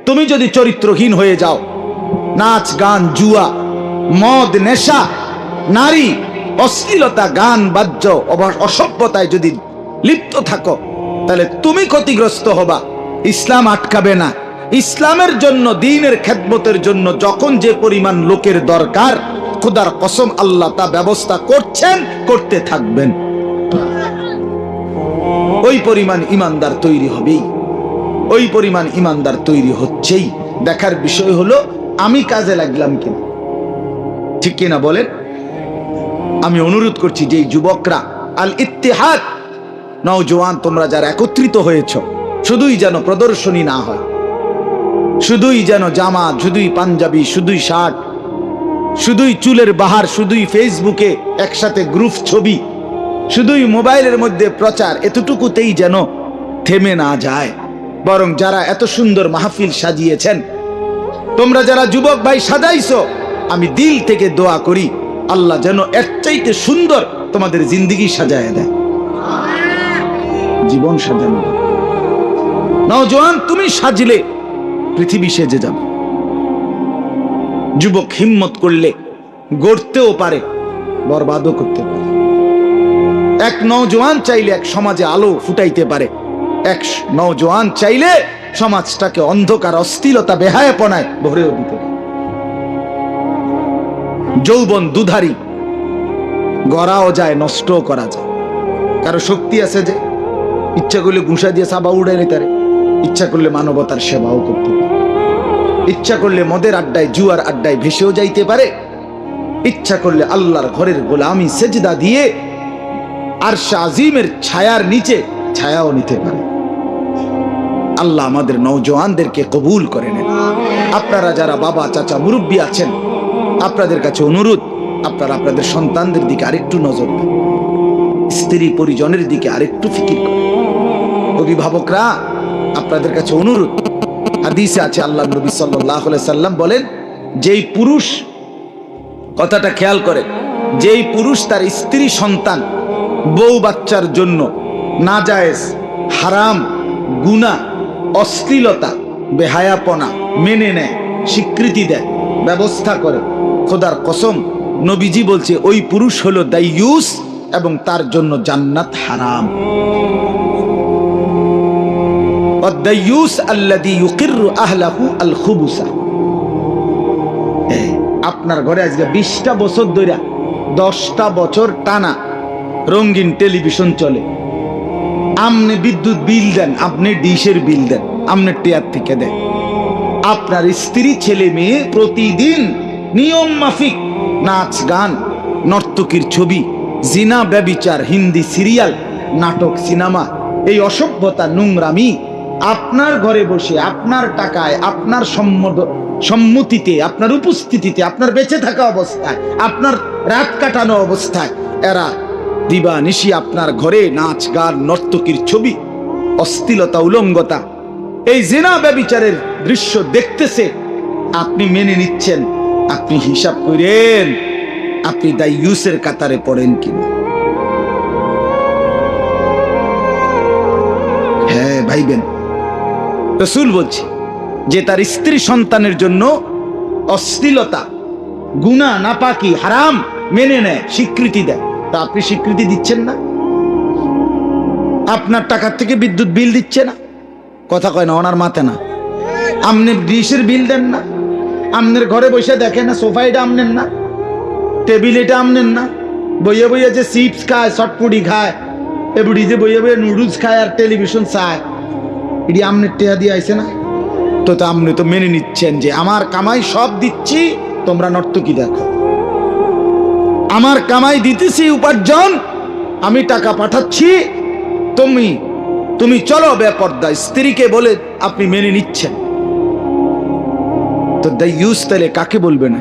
তুমি যদি চরিত্রহীন হয়ে যাও, নাচ গান, জুয়া, মদ, নেশা, নারী, অশ্লীলতা, গান বাদ্য, অসভ্যতায় যদি লিপ্ত থাকো, তাহলে তুমি ক্ষতিগ্রস্ত হবা, ইসলাম আটকাবে না। ইসলামের জন্য, দ্বীনের খেদমতের জন্য যখন যে পরিমাণ লোকের দরকার, খোদার কসম আল্লাহ তা ব্যবস্থা করছেন, করতে থাকবেন। ওই পরিমাণ ইমানদার তৈরি হবেই, ওই পরিমাণ ইমানদার তৈরি হচ্ছেই। দেখার বিষয় হলো আমি কাজে লাগলাম কিনা, ঠিক কিনা বলেন? আমি অনুরোধ করছি যে যুবকরা, আল ইত্তেহাদ, নওজোয়ান তোমরা যারা একত্রিত হয়েছ, শুধুই যেন প্রদর্শনী না হয়, শুধুই যেন জামা, শুধুই পাঞ্জাবি, শুধুই শার্ট, শুধুই চুলের বাহার, শুধুই ফেসবুকে একসাথে গ্রুপ ছবি, শুধুই মোবাইলের মধ্যে প্রচার, এতটুকুতেই যেন থেমে না যায়। বরং যারা এত সুন্দর মাহফিল সাজিয়েছেন, তোমরা যারা যুবক ভাই সাজাইছো, আমি দিল থেকে দোয়া করি আল্লাহ যেন এর চাইতে সুন্দর তোমাদের জিন্দেগি সাজায় দেয়, জীবন সাজানো। নওজোয়ান তুমি সাজলে পৃথিবী সেজে যাবে। যুবক হিম্মত করলে গড়তেও পারে, বরবাদও করতে পারে। এক নওজোয়ান চাইলে এক সমাজে আলো ফুটাইতে পারে, এক নওজোয়ান চাইলে সমাজটাকে অন্ধকার, অশ্লীলতা, বেহায়াপনায় ভরেও দিতে পারে। যৌবন দুধারী, গড়াও যায়, নষ্টও করা যায়। কারো শক্তি আছে যে ইচ্ছা করলে ঘুষা দিয়ে সাবা উড়ে নিতে পারে, ইচ্ছা করলে মানবতার সেবাও করতে পারে, ইচ্ছা করলে মদের আড্ডায়, জুয়ার আড্ডায় ভেসেও যাইতে পারে, ইচ্ছা করলে আল্লাহর ঘরের গোলামি সেজদা দিয়ে আরশে আজিমের ছায়ার নিচে ছায়াও নিতে পারে। আল্লাহ আমাদের নওজোয়ানদেরকে কবুল করে নেন। আপনারা যারা বাবা, চাচা, মুরব্বী আছেন, আপনাদের কাছে অনুরোধ, আপনারা আপনাদের সন্তানদের দিকে আরেকটু নজর দেন, স্ত্রী পরিজনের দিকে আরেকটু ফিকির করেন। অভিভাবকরা, আপনাদের কাছে অনুরোধ, হাদিসে আছে আল্লাহ নবী সাল্লাল্লাহু আলাইহি সাল্লাম বলেন, যেই পুরুষ, কথাটা খেয়াল করেন, যেই পুরুষ তার স্ত্রী, সন্তান, বউ বাচ্চার জন্য নাজায়েজ, হারাম, গুনাহ, অশ্লীলতা, বেহায়াপনা মেনে নেয়, স্বীকৃতি দেয়, ব্যবস্থা করে, খোদার কসম নবীজি বলছে ওই পুরুষ হলো দাইয়ুস, এবং তার জন্য জান্নাত হারাম। আদ-দাইয়ুস আল্লাযী ইউকিররু আহলাহু আল খুবুসা। আপনার ঘরে আজকে 20টা বছর ধরে, 10টা বছর টানা রঙিন টেলিভিশন চলে, আপনি বিদ্যুৎ বিল দেন, আপনি ডিশের বিল দেন, আপনি টেয়ার থেকে দেন। আপনার স্ত্রী, ছেলে মেয়ে প্রতিদিন নিয়ম মাফিক নাচ গান, নর্তকীর ছবি, জিনা, ব্যভিচার, হিন্দি সিরিয়াল, নাটক, সিনেমা, এই অসভ্যতা, নোংরামি আপনার ঘরে বসে, আপনার টাকায়, আপনার সম্মতিতে, আপনার উপস্থিতিতে, আপনার বেঁচে থাকা অবস্থায়, আপনার রাত কাটানো অবস্থায় এরা দিবা নিশি আপনার ঘরে নাচ গান, নর্তকীর ছবি, অশ্লীলতা, উলঙ্গতা, এই জিনা ব্যভিচারের দৃশ্য দেখতেছে, আপনি মেনে নিচ্ছেন। আপনি হিসাব করেন আপনি দাইয়ুসের কাতারে পড়েন কিনা। হ্যাঁ ভাইবেন, রাসূল বলছে যে তার স্ত্রী সন্তানের জন্য অশ্লীলতা, গুনাহ, নাপাকি, হারাম মেনে নেয়, স্বীকৃতি দেয়, তা আপনি স্বীকৃতি দিচ্ছেন না? আপনার টাকার থেকে বিদ্যুৎ বিল দিচ্ছে না, কথা কয় না, ওনার মাথে না। আপনি ডিশের বিল দেন না, আপনার ঘরে বসে দেখেন না, সোফা এটা আমনেন না, টেবিল এটা আমনেন না, বইয়ে বইয়ে যে চিপস খায়, চটপুটি খায়, এ বুড়ি যে বইয়ে বইয়ে নুডলস খায় আর টেলিভিশন চায়, এটি আমনের টেহা দিয়ে আইছে না? তো আপনি তো মেনে নিচ্ছেন যে আমার কামাই সব দিচ্ছি, তোমরা নর্তকী দেখো, আমার কামাই দিতেছি, উপার্জন আমি টাকা পাঠাচ্ছি, তুমি তুমি চলো বেপর্দা, স্ত্রীকে বলে আপনি মেনে নিচ্ছেন, তো দাইয়ুস তাহলে কাকে বলবে না?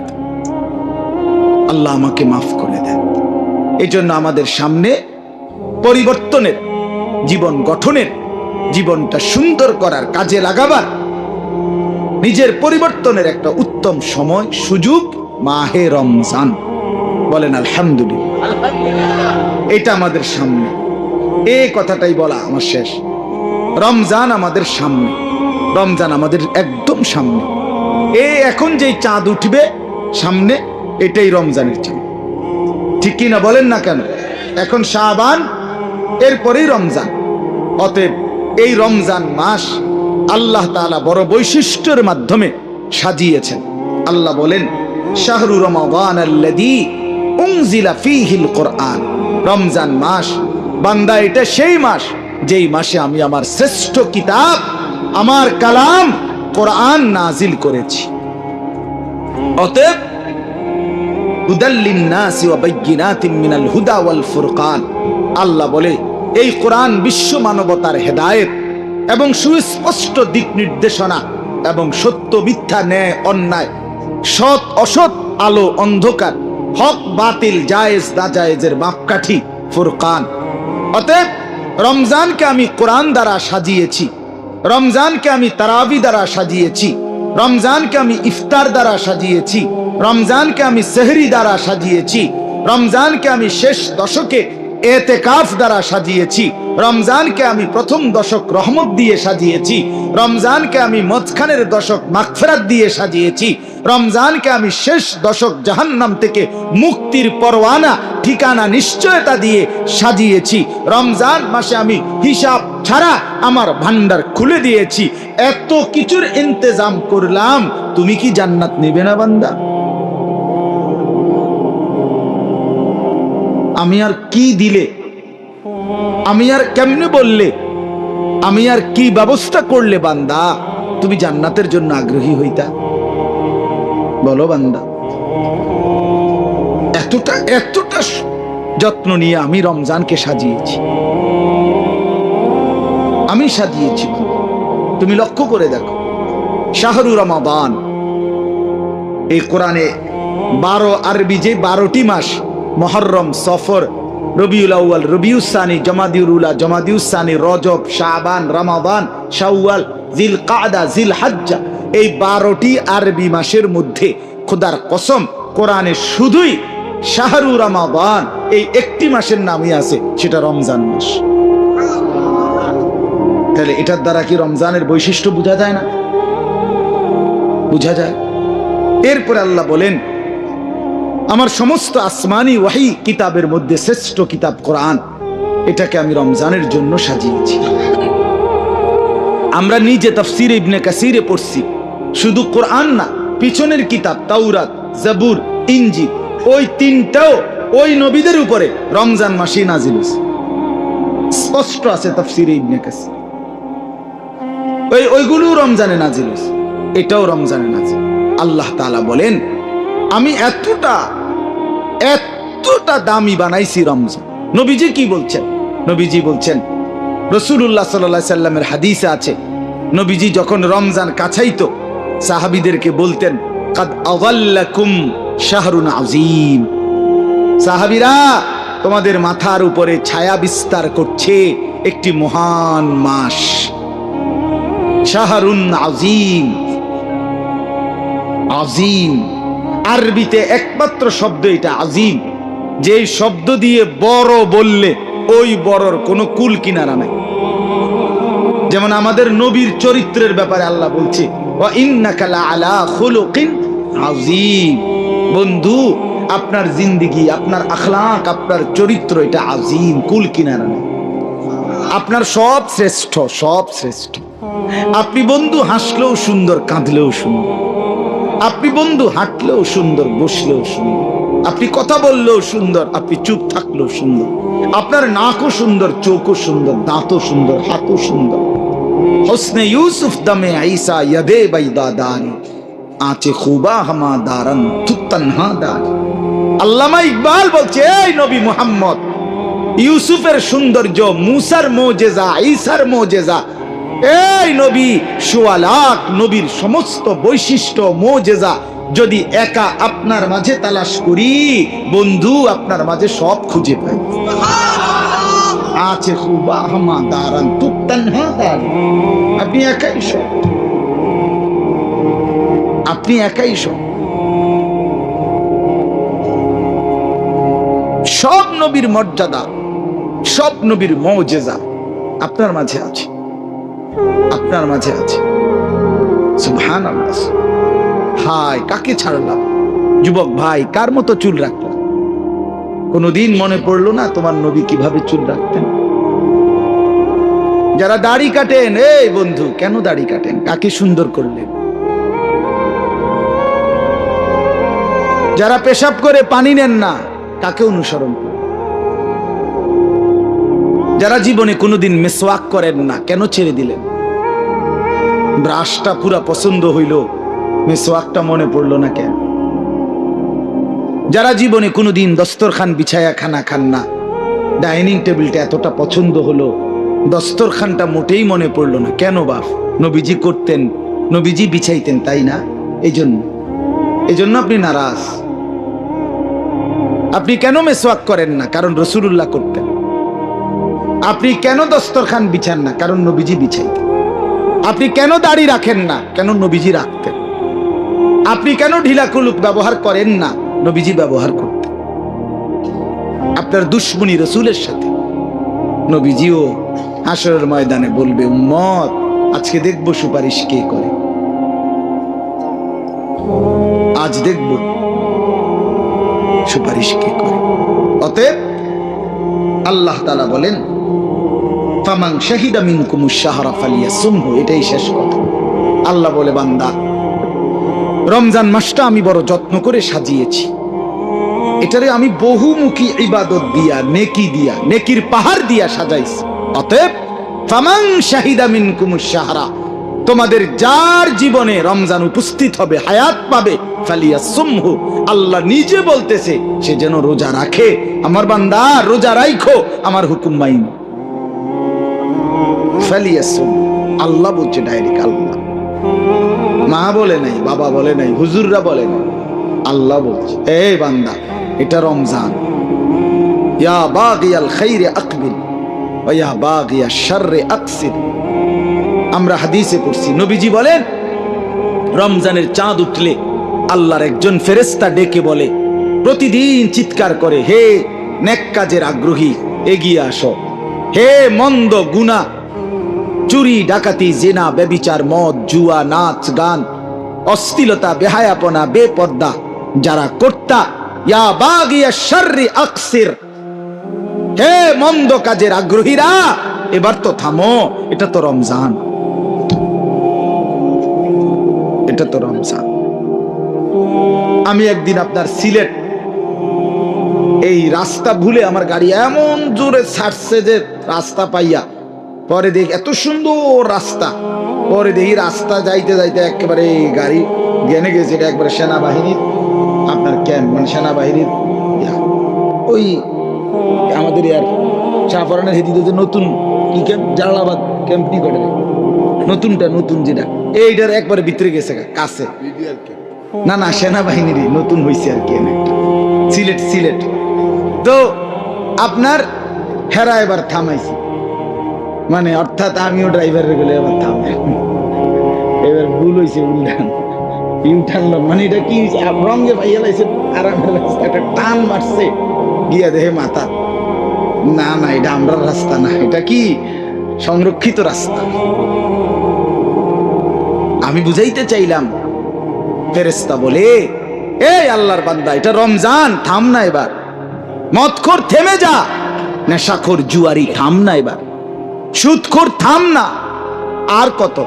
আল্লাহ আমাকে মাফ করে দেন। এই জন্য আমাদের সামনে পরিবর্তনের, জীবন গঠনের, জীবনটা সুন্দর করার, কাজে লাগাবার, নিজের পরিবর্তনের একটা উত্তম সময়, সুযোগ মাহে রমজান। বলেন আলহামদুলিল্লাহ। এটা আমাদের সামনে, এই কথাটাই বলা আমার শেষ। রমজান আমাদের সামনে, রমজান আমাদের একদম সামনে। এখন যেই চাঁদ উঠবে সামনে, এটাই রমজানের চাঁদ, ঠিক কি না? বলেন না কেন? এখন শাবান, এরপরেই রমজান। অতএব এই রমজান মাস আল্লাহ তাআলা বড় বৈশিষ্ট্যের মাধ্যমে সাজিয়েছেন। আল্লাহ বলেন, শাহরু রমাদান আল্লাযী উনজিলা ফীহিল কুরআন। রমজান মাস বান্দা, এটা সেই মাস যেই মাসে আমি আমার শ্রেষ্ঠ কিতাব, আমার কালাম কোরআন নাজিল করেছি। অতএব হুদাল লিন্নাসি ওয়া বাইয়িনাতিন মিনাল হুদা ওয়াল ফুরকান। আল্লাহ বলে, এই কোরআন বিশ্ব মানবতার হেদায়েত এবং সুস্পষ্ট দিক নির্দেশনা এবং সত্য মিথ্যা, ন্যায় অন্যায়, সৎ অসৎ, আলো অন্ধকার, হক বাতিল, জায়েজ নাজায়েজের মাপকাঠি ফুরকান। অতএব রমজানকে আমি কোরআন দ্বারা সাজিয়েছি, রমজানকে আমি তারাবি দ্বারা সাজিয়েছি, রমজানকে আমি ইফতার দ্বারা সাজিয়েছি, রমজানকে আমি সেহরি দ্বারা সাজিয়েছি, রমজানকে আমি শেষ দশকে এতেকাফ দ্বারা সাজিয়েছি, রমজানকে আমি প্রথম দশক রহমত দিয়ে সাজিয়েছি, রমজানকে আমি মাঝখানের দশক মাগফিরাত দিয়ে সাজিয়েছি, রমজানকে আমি শেষ দশক জাহান্নাম থেকে মুক্তির পরওয়ানা, ঠিকানা নিশ্চয়তা দিয়ে সাজিয়েছি। রমজান মাসে আমি হিসাব ছাড়া আমার ভান্ডার খুলে দিয়েছি। এত কিছুর ইন্তজাম করলাম, তুমি কি জান্নাত নেবে না বান্দা? আমি আর কি দিলে, আমি আর কেমনে বললে, আমি আর কি ব্যবস্থা করলে বান্দা তুমি জান্নাতের জন্য আগ্রহী হইতা? বলো বান্দা। এতটা এতটা যত্ন নিয়ে আমি রমজানকে সাজিয়েছি, আমি সাজিয়েছি। তুমি লক্ষ্য করে দেখো, শাহরু রমাদান, এই কোরআনে 12 আরবি যে 12টি মাস, মুহররম, সফর, রবিউল আউয়াল, রবিউস সানি, জমাদিউল উলা, জমাদিউস সানি, রজব, শাবান, রমাদান, শাওয়াল, জিল কাদা, জিল হজ্জা, এই 12টি আরবি মাসের মধ্যে খোদার কসম কোরআনে শুধুই শাহরু রমাদান এই একটি মাসের নামই আছে, সেটা রমজান মাস। তাহলে এটার দ্বারা কি রমজানের বৈশিষ্ট্য বোঝা যায় না? বোঝা যায়। এরপরে আল্লাহ বলেন, আমার সমস্ত আসমানি ওয়াহি কিতাবের মধ্যে শ্রেষ্ঠ কিতাব কোরআন, এটাকে আমি রমজানের জন্য সাজিয়েছি। আমরা নিজে তাফসীরে ইবনে কাসিরে পড়ছি, শুধু কোরআন না, পিছনের কিতাব তাওরাত, জাবুর, ইনজিল, ওই তিনটাও ওই নবীদের উপরে রমজান মাসে নাজিল হয়েছে। স্পষ্ট আছে তাফসীরে ইবনে কাসির। ওইগুলো রমজানে নাজিল হয়েছে, এটাও রমজানে নাজিল। আল্লাহ তাআলা বলেন, আমি এতটা দামি বানাইছি রমজান। নবীজি কি বলছেন? নবীজি বলছেন, রাসূলুল্লাহ সাল্লাল্লাহু আলাইহি সাল্লামের হাদিসে আছে, নবীজি যখন রমজান কাছাইতো সাহাবীদেরকে বলতেন, কাদ আযাল্লাকুম শাহরুন আযীম। সাহাবীরা, তোমাদের মাথার উপরে ছায়া বিস্তার করছে একটি মহান মাস, শাহরুন আযীম। আযীম আরবিতে একমাত্র শব্দ এটা, আযীম, যে শব্দ দিয়ে বড় বললে ওই বড়র কোনো কুল কিনারা নাই। যেমন আমাদের নবীর চরিত্রের ব্যাপারে আল্লাহ বলছে, ওয়া ইন্নাকা লাআলা খুলুকিন আযীম। বন্ধু, আপনার জিন্দেগি, আপনার আখলাক, আপনার চরিত্র, এটা আযীম, কুল কিনারা নাই। আপনার সব শ্রেষ্ঠ, সব শ্রেষ্ঠ। আপনি বন্ধু হাসলেও সুন্দর, কাঁদলেও সুন্দর। আপনি বন্ধু হাঁটলেও সুন্দর, বসলেও সুন্দর। আপনি কথা বললেও সুন্দর, আপনি চুপ থাকলেও সুন্দর। আপনার নাকও সুন্দর, চোখও সুন্দর, দাঁতও সুন্দর, হাতও সুন্দর। হোসনে ইউসুফ দমে ঈসা ইয়াদে বাইদা দানি, আঁচে খুবা হামা দারান তুত্তানহা দানি। আল্লামা ইকবাল বলছে, এই নবী মুহাম্মদ, ইউসুফের সৌন্দর্য, মুসার মুজিজা, ঈসার মুজিজা, এই নবী সোয়া লাখ নবীর সমস্ত বৈশিষ্ট্য মুজিজা যদি একা আপনার মাঝে তালাশ করি বন্ধু, আপনার মাঝে সব খুঁজে পাই। আছে খুবা হামা দারান তুতানহা দার, আপনি একাই সব, আপনি একাই সব। সব নবীর মর্যাদা, সব নবীর মুজিজা আপনার মাঝে আছে, আপনার মাঝে আছে। সুবহানাল্লাহ। হায় কাকে ছাড়লাম? যুবক ভাই, কার মতো চুল রাখলাম? কোনদিন মনে পড়লো না তোমার নবী কিভাবে চুল রাখতেন? যারা দাড়ি কাটেন, এই বন্ধু কেন দাড়ি কাটেন? কাকে সুন্দর করলেন? যারা পেশাব করে পানি নেন না, কাকে অনুসরণ করেন? যারা জীবনে কোনোদিন মিসওয়াক করেন না, কেন ছেড়ে দিলেন? ব্রাশটা পুরা পছন্দ হইল, মিসওয়াকটা মনে পড়লো না কেন? যারা জীবনে কোনোদিন দস্তরখান বিছায়া খানা খান না, ডাইনিং টেবিলটা এতটা পছন্দ হলো, দস্তরখানটা মোটেই মনে পড়লো না কেন? বাপ নবীজি করতেন, নবীজি বিছাইতেন, তাই না? এই জন্য আপনি নারাজ। আপনি কেন মিসওয়াক করেন না? কারণ রাসূলুল্লাহ করতেন। আপনি কেন দস্তরখান বিছান না? কারণ নবীজি বিছাইতেন। আপনি কেন দাড়ি রাখেন না? কেন নবীজি রাখতেন। আপনি কেন ঢিলা কুলুক ব্যবহার করেন না? নবীজি ব্যবহার করতেন। আপনার দুশ্মনী রাসূলের সাথে, নবীজিও হাশরের ময়দানে বলবে, উম্মত আজকে দেখব সুপারিশ কে করে, আজ দেখব সুপারিশ কে করে। অতএব আল্লাহ তাআলা বলেন, ফামান শাহিদা মিনকুমুশ শাহরা ফালিয়াসুমহু, এটাই শেষ কথা। আল্লাহ বলে, বান্দা রমজান মাসটা আমি বড় যত্ন করে সাজিয়েছি, এটারে আমি বহুমুখী ইবাদত দিয়া, নেকি দিয়া, নেকির পাহাড় দিয়া সাজাইছি। অতএব ফামান শাহিদা মিনকুমুশ শাহরা, তোমাদের যার জীবনে রমজান উপস্থিত হবে, হায়াত পাবে, ফালিয়াসুমহু, আল্লাহ নিজে বলতেছে সে যেন রোজা রাখে। আমার বান্দা রোজা রাখো, আমার হুকুম মাইনো। ফালিয়াসুম, আল্লাহ বলছে ডাইরেক্ট। আল্লাহ, মা বলে নাই, বাবা বলে নাই, হুজুররা বলে নাই, আল্লাহ বলছে, এই বান্দা এটা রমজান। ইয়া বাগিয়াল খাইরে আকবিল ওয়া ইয়া বাগিয়াশ শাররি আকসির। আমরা হাদিসে পড়ছি, নবীজি বলেন রমজানের চাঁদ উঠলে আল্লাহর একজন ফেরেশতা ডেকে বলে, প্রতিদিন চিৎকার করে, হে নেক কাজের আগ্রহী এগিয়ে আসো, হে মন্দ গুনাহ, চুরি ডাকাতি জিনা ব্যভিচার মদ জুয়া নাচ গান অশ্লীলতা বেহায়াপনা বেপর্দা যারা কর্তা, ইয়া বাগিয়াশ শাররি আকসির, হে মন্দ কাজের আগ্রহীরা এবার তো থামো, এটা তো রমজান, এটা তো রমজান। আমি একদিন আপনার সিলেট এই রাস্তা ভুলে আমার গাড়ি এমন জোরে ছাড়ছে যে রাস্তা পাইয়া, পরে দেখি এত সুন্দর রাস্তা, পরে দেখি রাস্তা যাইতে যাইতে একেবারে গাড়ি গেনে গেছে, এটা একবারে সেনাবাহিনীর আপনার ক্যাম্প, মানে সেনাবাহিনীর ওই আমাদের ইয়ার শাহপরানের হেদিতে যে নতুন কি ক্যাম্প, জালালাবাদ ক্যাম্প নি করে নতুনটা, নতুন যেটা এইটার একবারে ভিতরে গেছে কাছে, না না সেনাবাহিনীর নতুন হয়েছে আর কি, সিলেট সিলেট। তো আপনার হেরা এবার থামাইছি, মানে অর্থাৎ আমিও ড্রাইভারের গেলে এবার থামে, এবার ভুল হয়েছে, উল্টান ইউটার্ন, মানে এটা কি রঙে ভাইয়া লাইছে, আরামে লাগছে, একটা টান মারছে গিয়া দেহে মাথা, না না এটা আমরা রাস্তা না, এটা কি সংরক্ষিত রাস্তা। আমি বুঝাইতে চাইলাম, ফেরেশতা বলে, এই আল্লাহর বান্দা এটা রমজান, থাম না এবার, মদখোর থেমে যা, নেশাখোর জুয়ারি থাম না এবার, সুদখোর থাম না, আর কত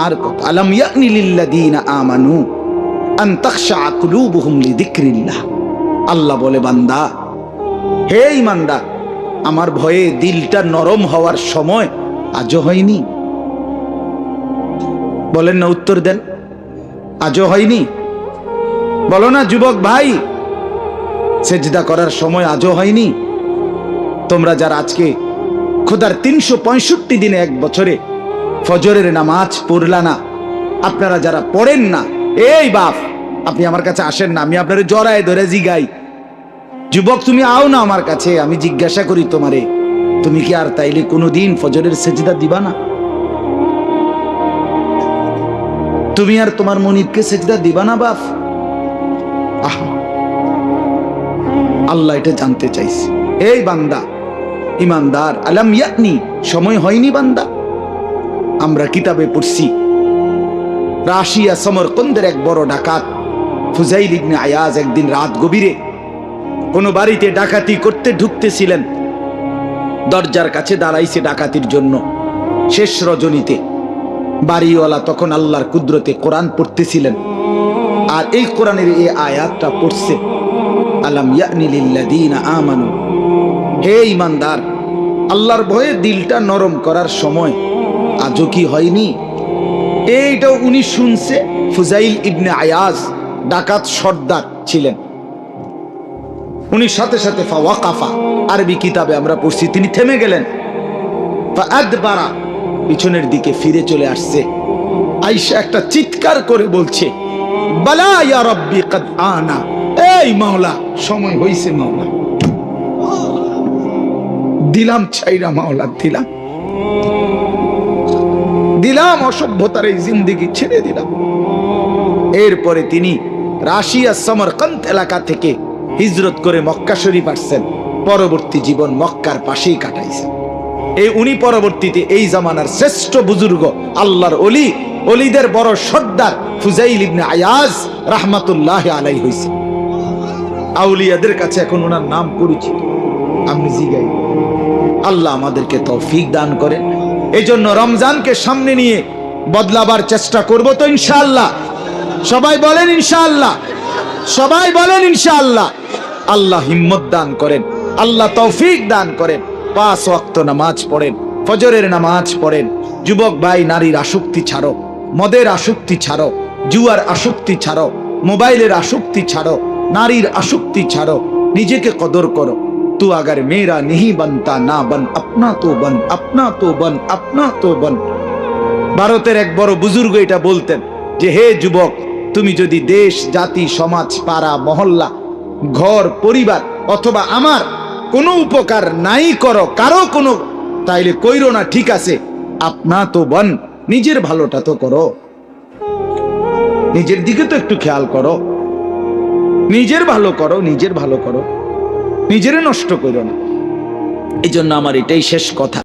আর কত। আলাম ইয়ানি লিল্লাযীনা আমানু আন তাখশা কুলুবুহুম লিযিকরিল্লাহ। আল্লাহ বলে, বান্দা হে ঈমানদার, আমার ভয়ে দিলটা নরম হওয়ার সময় আজও হয়নি? বলেন না, উত্তর দেন, আজও হয়নি? বলো না যুবক ভাই, সেজদা করার সময় আজও হয়নি? তোমরা যারা আজকে খোদার 365 দিনে এক বছরে ফজরের নামাজ পড়লা না, আপনারা যারা পড়েন না, এই বাপ আপনি আমার কাছে আসেন না, আমি আপনার জড়ায় ধরে জিগাই, যুবক তুমি আও না আমার কাছে, আমি জিজ্ঞাসা করি তোমারে, তুমি কি আর তাইলে কোনোদিন ফজরের সেজদা দিবা না? তুমি আর তোমার মনিবকে সেজদা দিবা না বাপ? আল্লাহ এটা জানতে চাইছে। এই বান্দা ইমানদার, আলাম ইয়াতনি, সময় হয়নি বান্দা? আমরা কিতাবে পড়ছি রাশিয়া সমরকন্দের এক বড় ডাকাত ফুজাইল ইবনে আয়াজ একদিন রাত গভীরে কোন বাড়িতে ডাকাতি করতে ঢুকতেছিলেন। দরজার কাছে দাঁড়াইছে ডাকাতির জন্য। শেষ রজনীতে বাড়িওয়ালা তখন আল্লাহর কুদরতে কোরআন পড়তেছিলেন, আর এই কোরআনের এই আয়াতটা পড়ছে, আলাম ইয়ানি লিল্লাযীনা আমানু, হে ঈমানদার, আল্লাহর ভয়ে দিলটা নরম করার সময় আজও কি হয়নি? এইটাও উনি শুনছে। ফুজাইল ইবনে আয়াজ ডাকাত সর্দার ছিলেন। উনি সাথে সাথে ফাওয়াকাফা, আরবি কিতাবে আমরা পড়ছি, তিনি থেমে গেলেন। ফাআদবারা, পিছনের দিকে ফিরে চলে আসছে। আয়েশা একটা চিৎকার করে বলছে, বালা ইয়া রাব্বি কাদ আনা, এই মাওলা সময় হইছে, মাওলা দিলাম ছাইরা, মাওলা দিলাম দিলাম, অসভ্যতার এই জিন্দেগি ছেড়ে দিলাম। এরপরে তিনি রাশিয়া সমরকন্দ এলাকা থেকে হিজরত করে মক্কা শরীফ আসছেন। পরবর্তী জীবন মক্কার পাশেই কাটাইছেন। এই উনি পরবর্তীতে এই জামানার শ্রেষ্ঠ বুজুর্গ, আল্লাহর ওলি, ওলিদের বড় সর্দার ফুজাইল ইবনে আয়াজ রাহমাতুল্লাহি আলাইহি হইছে। আউলিয়াদের কাছে এখন ওনার নাম পরিচিত। আপনি জিগাই, আল্লাহ আমাদেরকে তৌফিক দান করেন। এই জন্য রমজানকে সামনে নিয়ে বদলাবার চেষ্টা করব তো ইনশাআল্লাহ। সবাই বলেন ইনশাআল্লাহ, সবাই বলেন ইনশাআল্লাহ। আল্লাহ হিম্মত দান করেন, আল্লাহ তৌফিক দান করেন। 5 ওয়াক্ত নামাজ পড়েন, ফজরের নামাজ পড়েন। যুবক ভাই, নারীর আসক্তি ছাড়ো, মদের আসক্তি ছাড়ো, জুয়ার আসক্তি ছাড়ো, মোবাইলের আসক্তি ছাড়ো, নারীর আসক্তি ছাড়ো, নিজেকে কদর করো। তু আগার মেরা नहीं बनता না বন, আপনা তো বন, আপনা তো বন, আপনা তো বন। ভারতের এক বড় বুজুর্গ এটা বলতেন যে, হে যুবক, তুমি যদি দেশ, জাতি, সমাজ, পাড়া, মহল্লা, ঘর, পরিবার অথবা আমার কোনো উপকার নাই করো কারো কোনো, তাইলে কইরো না, ঠিক আছে, আপনা তো বন, নিজের ভালোটা তো করো, নিজের দিকে তো একটু খেয়াল করো, নিজের ভালো করো, নিজের ভালো করো, নিজেরে নষ্ট করো না। এই জন্য আমার এটাই শেষ কথা।